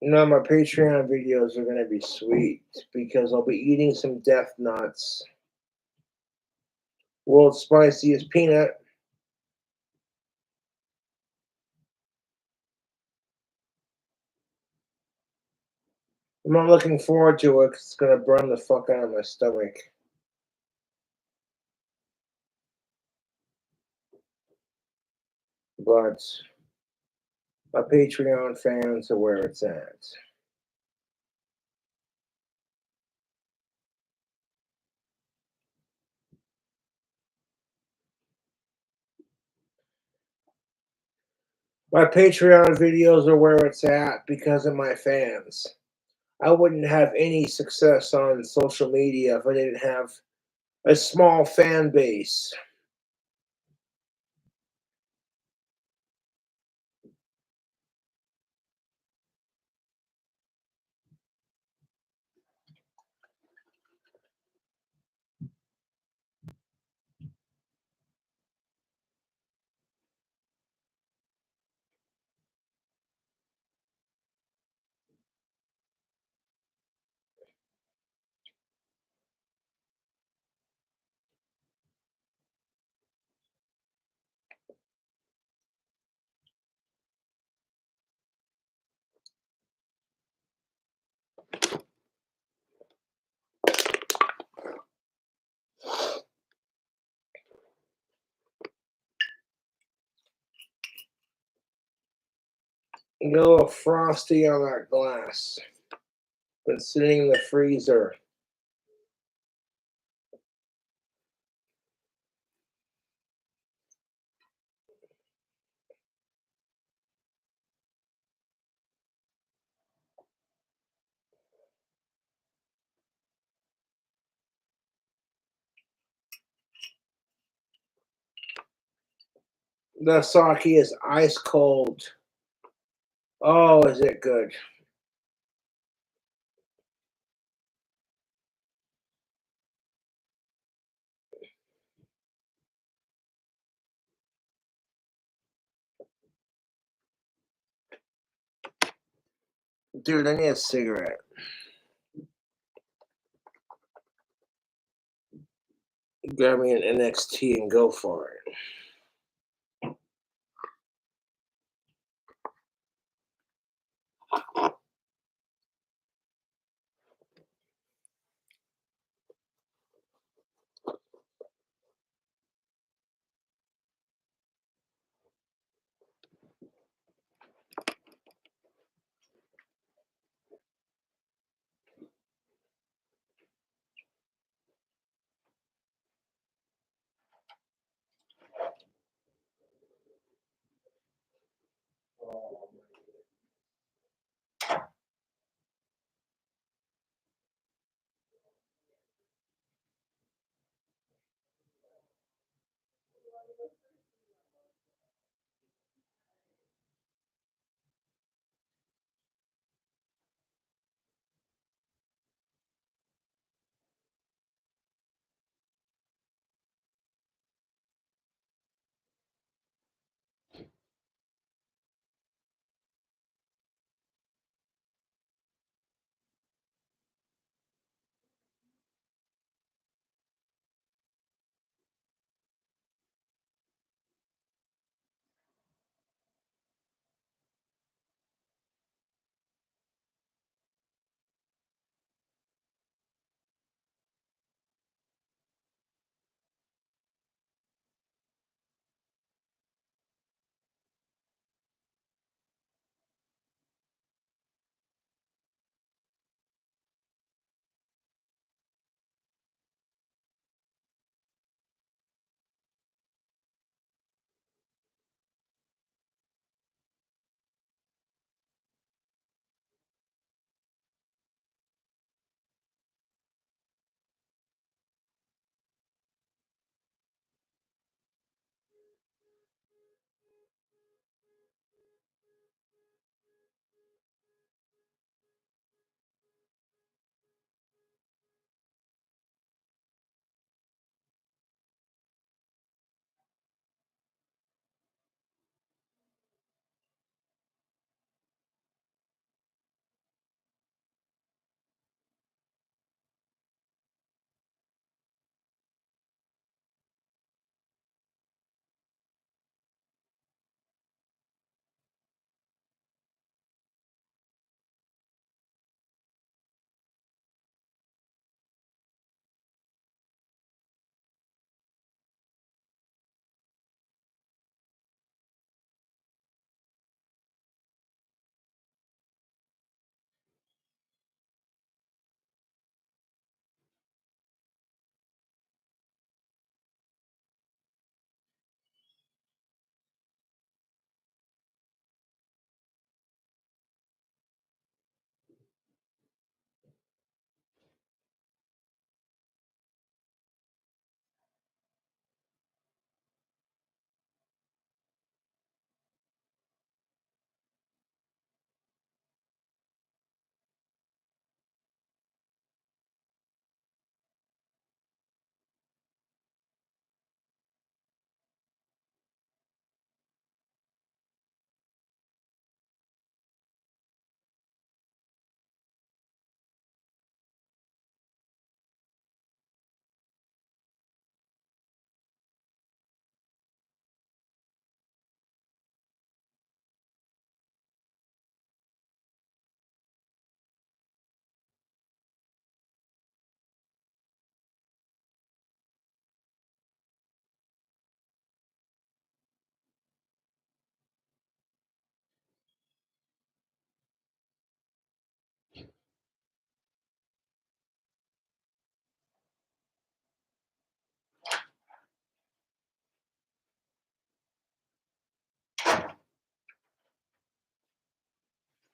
No, my Patreon videos are gonna be sweet because I'll be eating some death nuts. World's spiciest peanut. I'm not looking forward to it 'cause it's gonna burn the fuck out of my stomach. But my Patreon fans are where it's at. My Patreon videos are where it's at because of my fans. I wouldn't have any success on social media if I didn't have a small fan base. Get a little frosty on that glass. Been sitting in the freezer. The sake is ice cold. Oh, is it good? Dude, I need a cigarette. Grab me an NXT and go for it.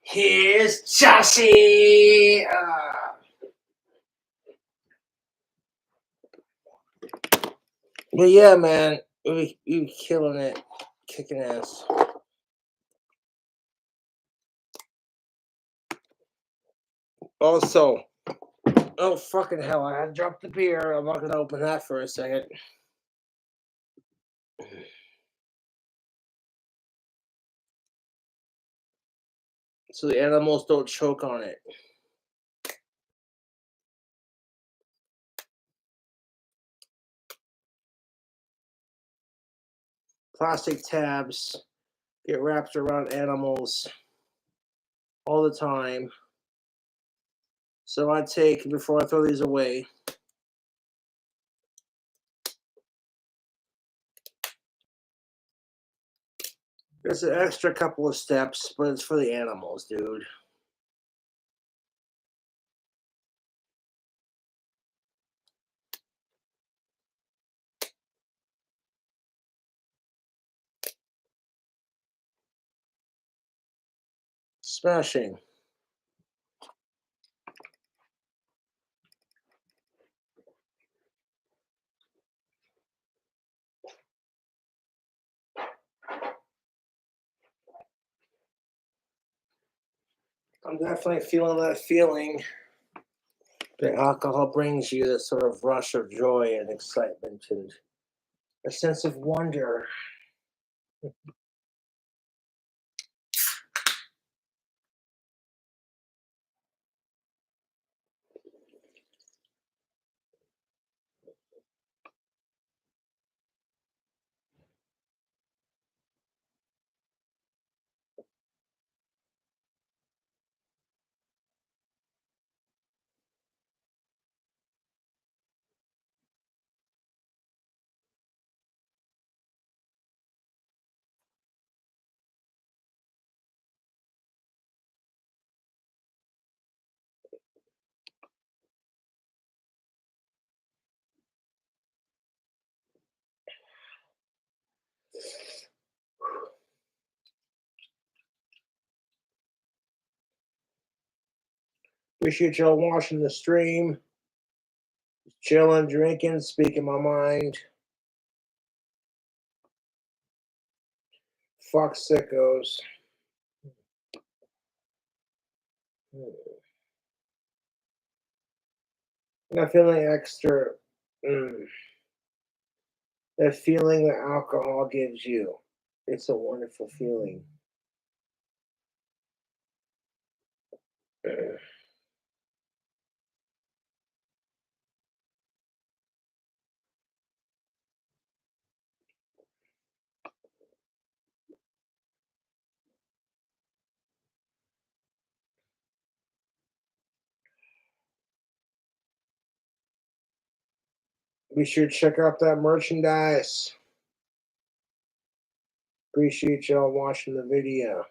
Here's Joshy. But yeah, man, you killing it, kicking ass. Also, oh fucking hell! I had dropped the beer. I'm not gonna open that for a second. So the animals don't choke on it. Plastic tabs get wrapped around animals all the time. So I take, before I throw these away, there's an extra couple of steps, but it's for the animals, dude. Smashing. I'm definitely feeling that feeling that alcohol brings you, that sort of rush of joy and excitement and a sense of wonder. Appreciate y'all watching the stream. Chilling, drinking, speaking my mind. Fuck sickos. Not feeling extra. That feeling that alcohol gives you. It's a wonderful feeling. Be sure to check out that merchandise. Appreciate y'all watching the video.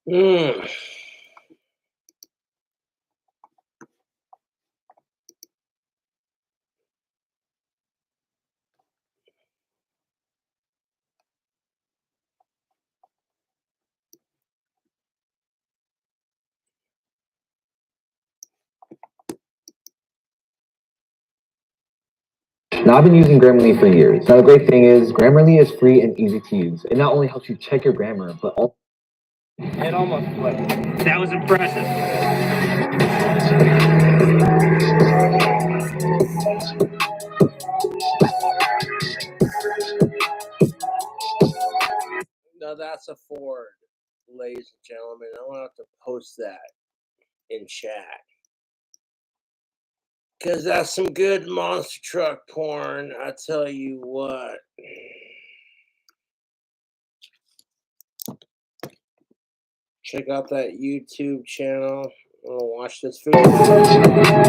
Mm. Now, I've been using Grammarly for years. Now, the great thing is Grammarly is free and easy to use. It not only helps you check your grammar, but also... It almost flipped. That was impressive. Now that's a Ford, ladies and gentlemen. I want to have to post that in chat. Because that's some good monster truck porn, I tell you what. Check out that YouTube channel. I'm gonna watch this video.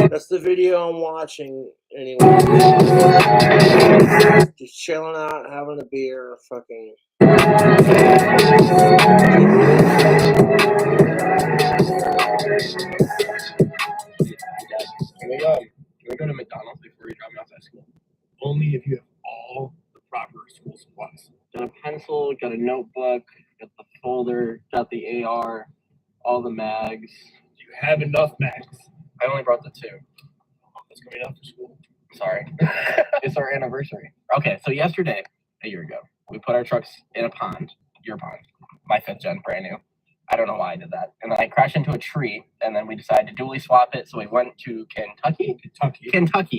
That's the video I'm watching anyway. Just chilling out, having a beer, fucking. Can we go to McDonald's before you drop me off at school? Only if you have all the proper school supplies. Got a pencil, got a notebook, got the folder, got the AR, all the mags. Do you have enough mags? I only brought the 2. That's coming up for school. Sorry. It's our anniversary. Okay, so yesterday, a year ago, we put our trucks in a pond. Your pond. My 5th gen, brand new. I don't know why I did that. And then I crashed into a tree, and then we decided to dually swap it. So we went to Kentucky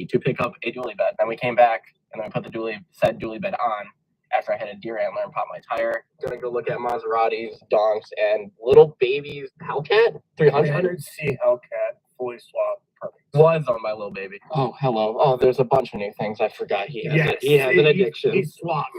to pick up a dually bed. Then we came back, and then we put the said dually bed on after I hit a deer antler and popped my tire. Gonna go look at Maseratis, donks, and little babies. Hellcat 300C Hellcat, fully swapped. Perfect. Was on my little baby. Oh, hello. Oh, there's a bunch of new things I forgot. He has an addiction. He swapped.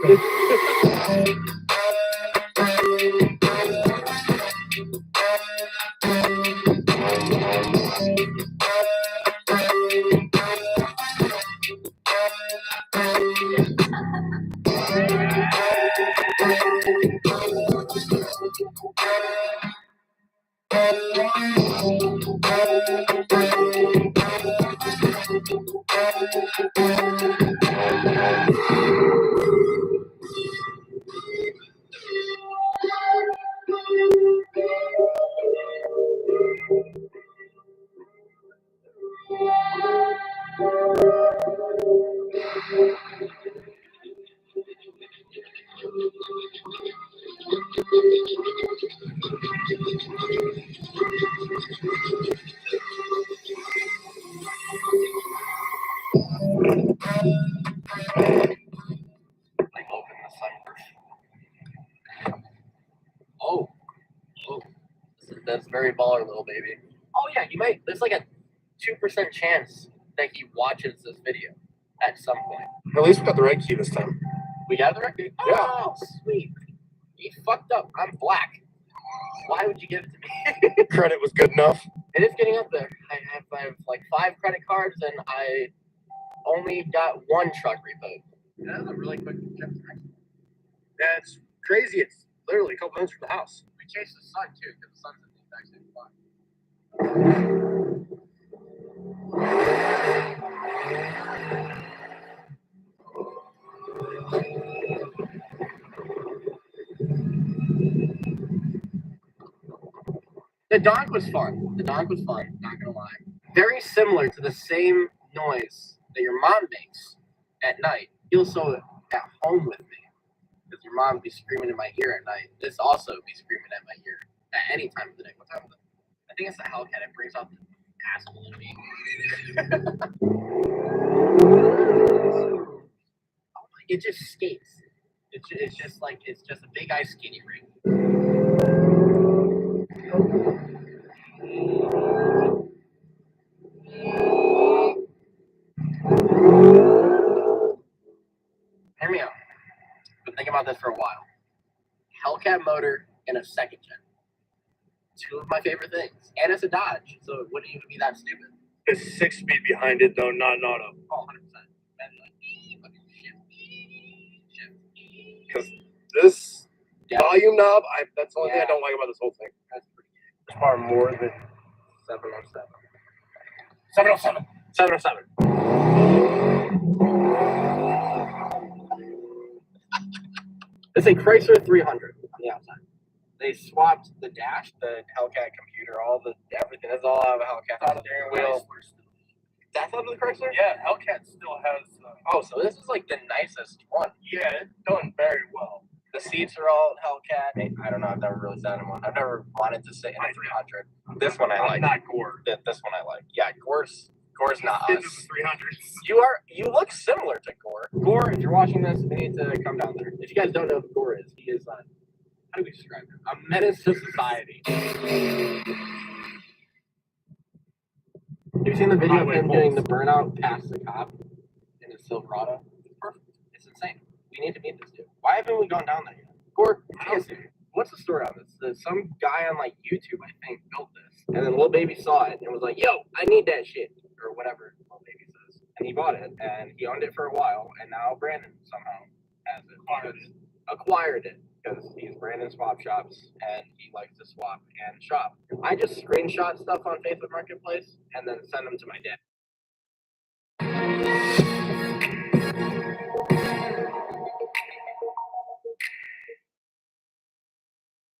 Oh, that's very baller, little baby. Oh yeah, he might. There's like a 2% chance that he watches this video at some point. At least we got the right key this time. We got the right key? Oh, yeah. Sweet. He fucked up. I'm black. Why would you give it to me? Credit was good enough. It is getting up there. I have like 5 credit cards, and I only got 1 truck repo. Yeah, that's a really quick trip. Yeah, it's crazy. It's literally a couple minutes from the house. We chased the sun too, because the sun's in the exact same spot. The donk was fun. Not gonna lie. Very similar to the same noise that your mom makes at night. Feels so at home with me. Because your mom be screaming in my ear at night. This also be screaming at my ear at any time of the day. What time is it? I think it's the Hellcat. It brings out the asshole in me. It just skates. It's just a big ice skating rink. Hear me out. Been thinking about this for a while. Hellcat motor and a 2nd gen. 2 of my favorite things. And it's a Dodge, so it wouldn't even be that stupid. It's 6-speed behind it, though, not an auto. Oh, 100%. Because this volume knob, that's the only thing I don't like about this whole thing. That's pretty good. It's far more than 707. 707. 707. It's a Chrysler 300 on the outside. They swapped the dash, the Hellcat computer, everything. That's all out of a Hellcat. Steering wheel. That's under the Chrysler? Yeah, Hellcat still has. Oh, so this is like the nicest one. Yeah, it's done very well. The seats are all Hellcat. I don't know. I've never really sat in one. I've never wanted to sit in a 300. This one I like. Not Gore. This one I like. Yeah, Gore's not Into us. the 300s. You look similar to Gore. Gore, if you're watching this, we need to come down there. If you guys don't know who Gore is, he is how do we describe him? A menace to society. Have you seen the video of him doing the burnout past the cop in his Silverado? It's perfect. It's insane. We need to meet this dude. Why haven't we gone down there yet? Gore, what's the story on this? Some guy on like YouTube, I think, built this. And then Lil Baby saw it and was like, yo, I need that shit. Or whatever Lil Baby says. And he bought it and he owned it for a while. And now Brandon somehow has it. Acquired it. Because he's Brandon Swap Shops and he likes to swap and shop. I just screenshot stuff on Facebook Marketplace and then send them to my dad.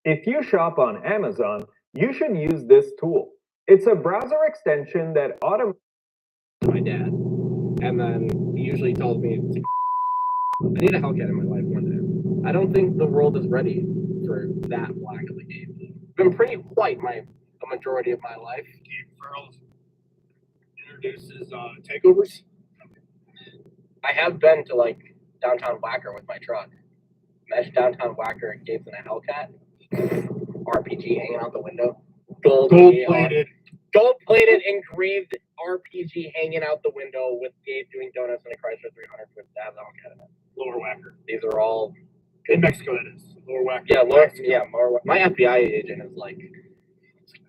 If you shop on Amazon, you should use this tool. It's a browser extension that automatically to my dad. And then he usually tells me to I need a Hellcat in my life one day. I don't think the world is ready for that black of a game. I've been pretty white a majority of my life. Gabe Farrell introduces takeovers. I have been to like downtown Whacker with my truck. Mesh downtown Whacker and Gabe's in a Hellcat. RPG hanging out the window. Gold plated engraved RPG hanging out the window with Gabe doing donuts in a Chrysler 300 with that Hellcat in it. Lower Whacker. These are all in Mexico. That is Lower Whacker. Yeah, my FBI agent is like,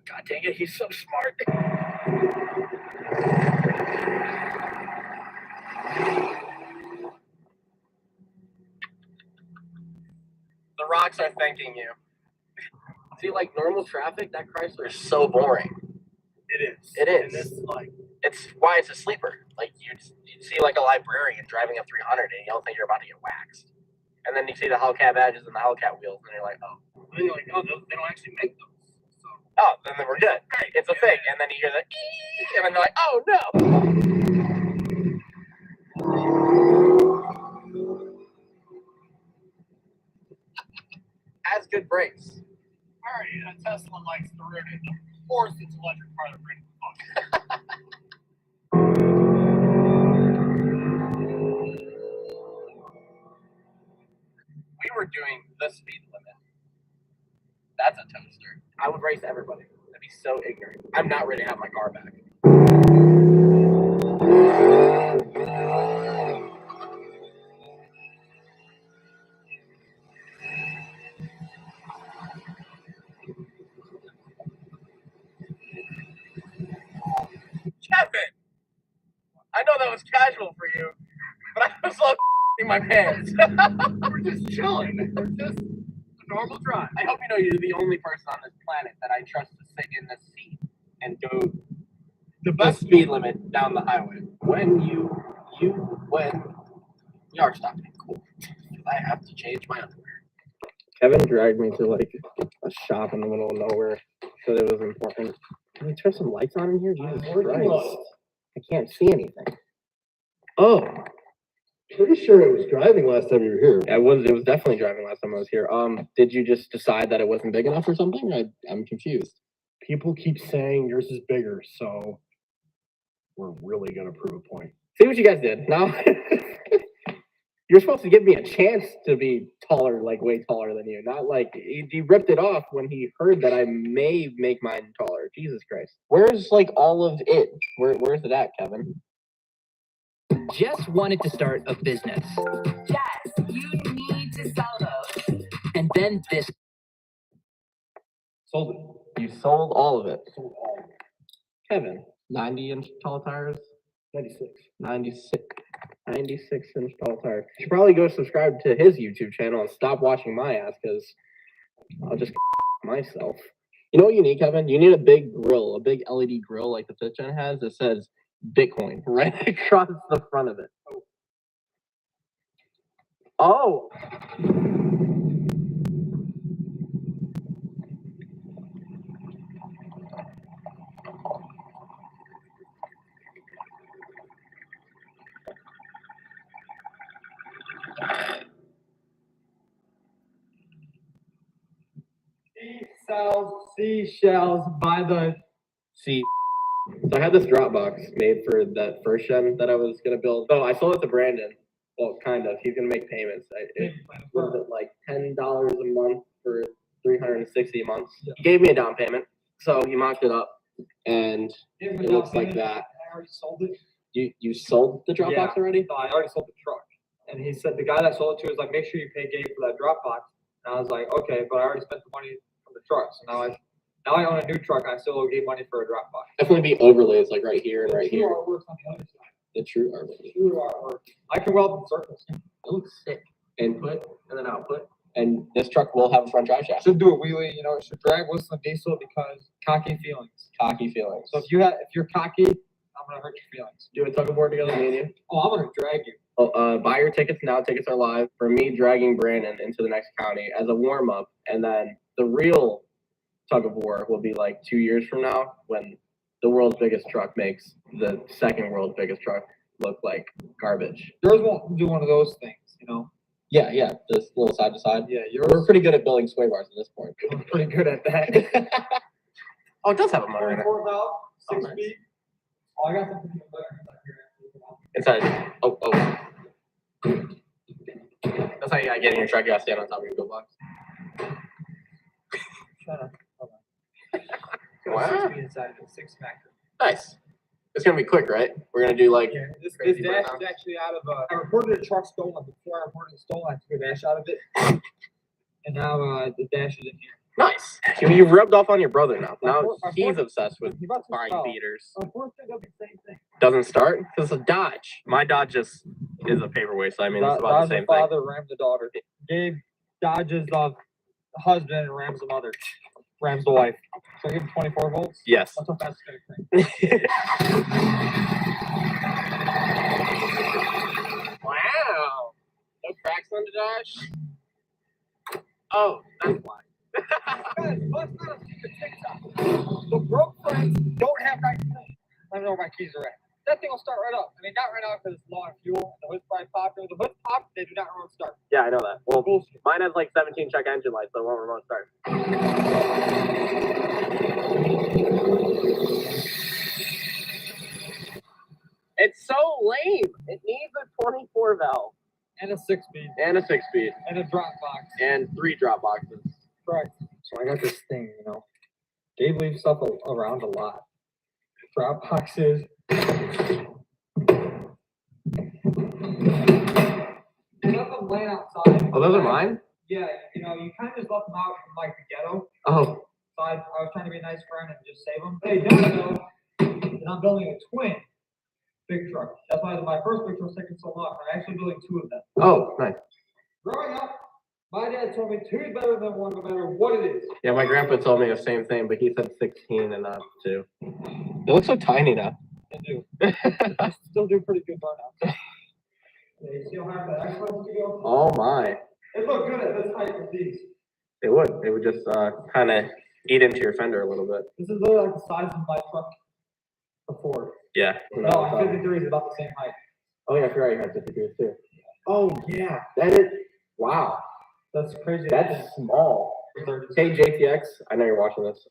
God dang it, he's so smart. The rocks are thanking you. See, like normal traffic, that Chrysler is so boring. It is. It is. And this is like, it's why it's a sleeper. Like you'd see like a librarian driving a 300 and you don't think you're about to get waxed. And then you see the Hellcat badges and the Hellcat wheels and you're like, oh. And then you're like, oh, they don't actually make those. So. Oh, then we're good. It's a fake. And then you hear the and then you're like, oh no. Has good brakes. Alright, Tesla likes the rear end. Of course, it's electric part of the brain. We were doing the speed limit. That's a toaster. I would race everybody. That'd be so ignorant. I'm not ready to have my car back. Kevin! I know that was casual for you, but I was like in my pants. We're just chilling. We're just a normal drive. I hope you know you're the only person on this planet that I trust to sit in the seat and go the speed limit down the highway. When you are stopping. Cool. I have to change my underwear. Kevin dragged me to like a shop in the middle of nowhere, so it was important. Can we turn some lights on in here? Jesus Christ. I can't see anything. Oh. Pretty sure it was driving last time you were here. It was definitely driving last time I was here. Did you just decide that it wasn't big enough or something? I'm confused. People keep saying yours is bigger, so we're really gonna prove a point. See what you guys did. Now you're supposed to give me a chance to be taller, like way taller than you. Not like he ripped it off when he heard that I may make mine taller. Jesus Christ. Where's like all of it? Where's it at, Kevin? Just wanted to start a business. Yes, you need to sell those. And then this. Sold it. You sold all of it. Sold all of it. Kevin, 90-inch tall tires? 96. 96-inch tall tires. You should probably go subscribe to his YouTube channel and stop watching my ass, because I'll just myself. You know what you need, Kevin? You need a big grill, a big LED grill like the 5th gen has that says Bitcoin right across the front of it. Oh. seashells by the sea. So I had this drop box made for that first gen that I was gonna build. So I sold it to Brandon. Well, kind of. He's gonna make payments. Was it like $10 a month for 360 months? Yeah. He gave me a down payment, so he mocked it up, and it looks like that. I already sold it. You sold the drop box already? No, I already sold the truck. And he said the guy that sold it to was like, make sure you pay Gabe for that drop box. And I was like, okay, but I already spent the money from the truck, so now I own a new truck. And I still owe Gabe money for a drop box. Definitely be overlays like right here and right here. Artwork's on the other side. The true artwork. True artwork. I can weld in circles. It looks sick. Input and then output. And this truck will have a front drive shaft. Should do a wheelie, you know, it should drag with some diesel because cocky feelings. Cocky feelings. So if you're cocky, I'm gonna hurt your feelings. Do a tug of war together, me and you. Oh, I'm gonna drag you. Oh, buy your tickets now. Tickets are live for me dragging Brandon into the next county as a warm up, and then the real tug of war will be like 2 years from now when the world's biggest truck makes the second world's biggest truck look like garbage. Yours won't do one of those things, you know. Yeah, this little side to side. Yeah, We're pretty good at building sway bars at this point. We're pretty good at that. Oh, it does have a motor in it. 4 valve, 6 nice. speed. Oh, I got something even better Inside. Oh. That's how you gotta get in your truck. You gotta stand on top of your P.O Box. Shut up. Wow. 6 speed inside of it, 6 factor. Nice. It's gonna be quick, right? We're gonna do like. Yeah, this crazy dash burnouts. is actually out of I reported a truck stolen. Before I reported it stolen, I took a dash out of it. And now the dash is in here. Nice. You've rubbed off on your brother now. Now My he's fourth- obsessed with He bought some buying stuff. beaters. Unfortunately, they'll be the same thing. Doesn't start because it's a Dodge. My Dodge just is a paperweight, so I mean it's about the same thing. father, Ram's the daughter. Gabe dodges the husband and Ram's the mother. Ram's the wife. So I give him 24 volts. Yes. That's how fast it's gonna crank. Wow. No cracks on the Dodge? Oh, that's why. Guys, let's not a secret TikTok. The broke friends don't have nice things. I don't know where my keys are at. That thing will start right up. I mean, not right now because it's low on fuel. The hood's probably popular. The hood's pop, they do not remote start. Yeah, I know that. Well, Bullshit. mine has like 17 check engine lights, so it won't remote start. It's so lame. It needs a 24 valve. And a 6 speed. And a 6-speed. And a drop box. And 3 drop boxes. Correct. So I got this thing, you know. Gabe leaves stuff around a lot. Drop boxes. And left them laying outside. Oh, those are mine? Yeah, you know, you kind of just left them out from like the ghetto. Oh. So I was trying to be a nice friend and just save them. Hey, don't know that I'm building a twin big truck. That's why my first big truck was taking so long. I'm actually building 2 of them. Oh, nice. Growing up, my dad told me 2 is better than 1 no matter what it is. Yeah, my grandpa told me the same thing, but he said 16 and not 2. They look so tiny now. I do. I still do pretty good burnouts. Yeah, you see how high that X lens to go? Oh my. It looked good at this height with these. They would. They would just kind of eat into your fender a little bit. This is literally like the size of my truck before. Yeah. No, 53 is about the same height. Oh yeah, I forgot you had 53 too. Oh yeah, that is, wow. That's crazy. That's small. Hey JTX, I know you're watching this.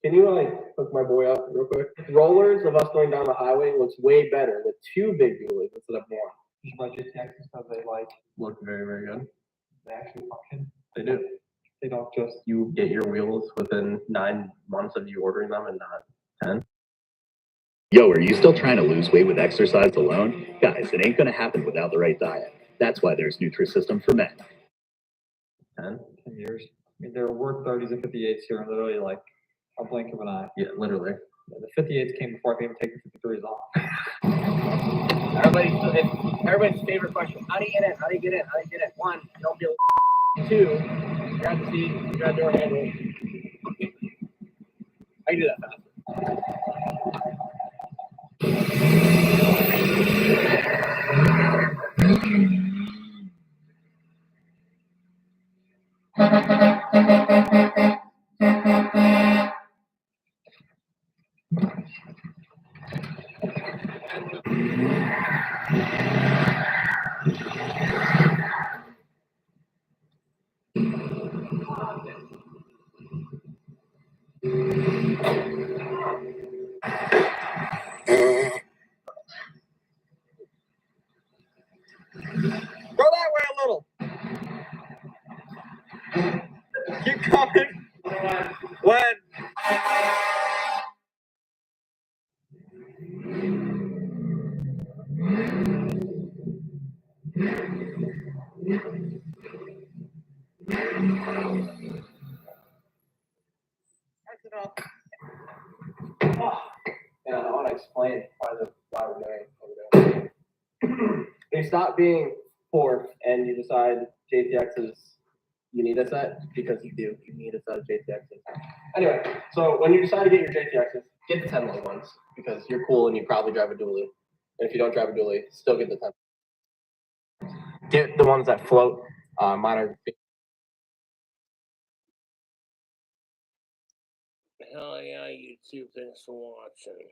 Can you like hook my boy up real quick? Rollers of us going down the highway looks way better with 2 big wheelies instead of 1. You should buy JTX because they like Look very, very good. they actually function. They do. They don't just You get your wheels within 9 months of you ordering them and not 10. Yo, are you still trying to lose weight with exercise alone? Guys, it ain't gonna happen without the right diet. That's why there's Nutrisystem for Men. 10 years. I mean, there were 30s and 58s here, and literally like a blink of an eye. Yeah, literally. Yeah, the 58s came before I could even take the 53s off. Everybody's favorite question. How do you get in? How do you get in? How do you get in? 1, don't be a 2, grab the seat, grab the door handle. I can do that faster. Go that way a little. Keep coming. When? That's enough. Yeah, I want to explain why we're doing what we're doing. When you stop being fourth and you decide JTX is, you need a set, because you do, you need a set of JTXs. Anyway, so when you decide to get your JTXs, get the 10 lug ones, because you're cool and you probably drive a dually. And if you don't drive a dually, still get the 10. Get the ones that float. Mine are. Hell yeah, YouTube. Thanks for watching.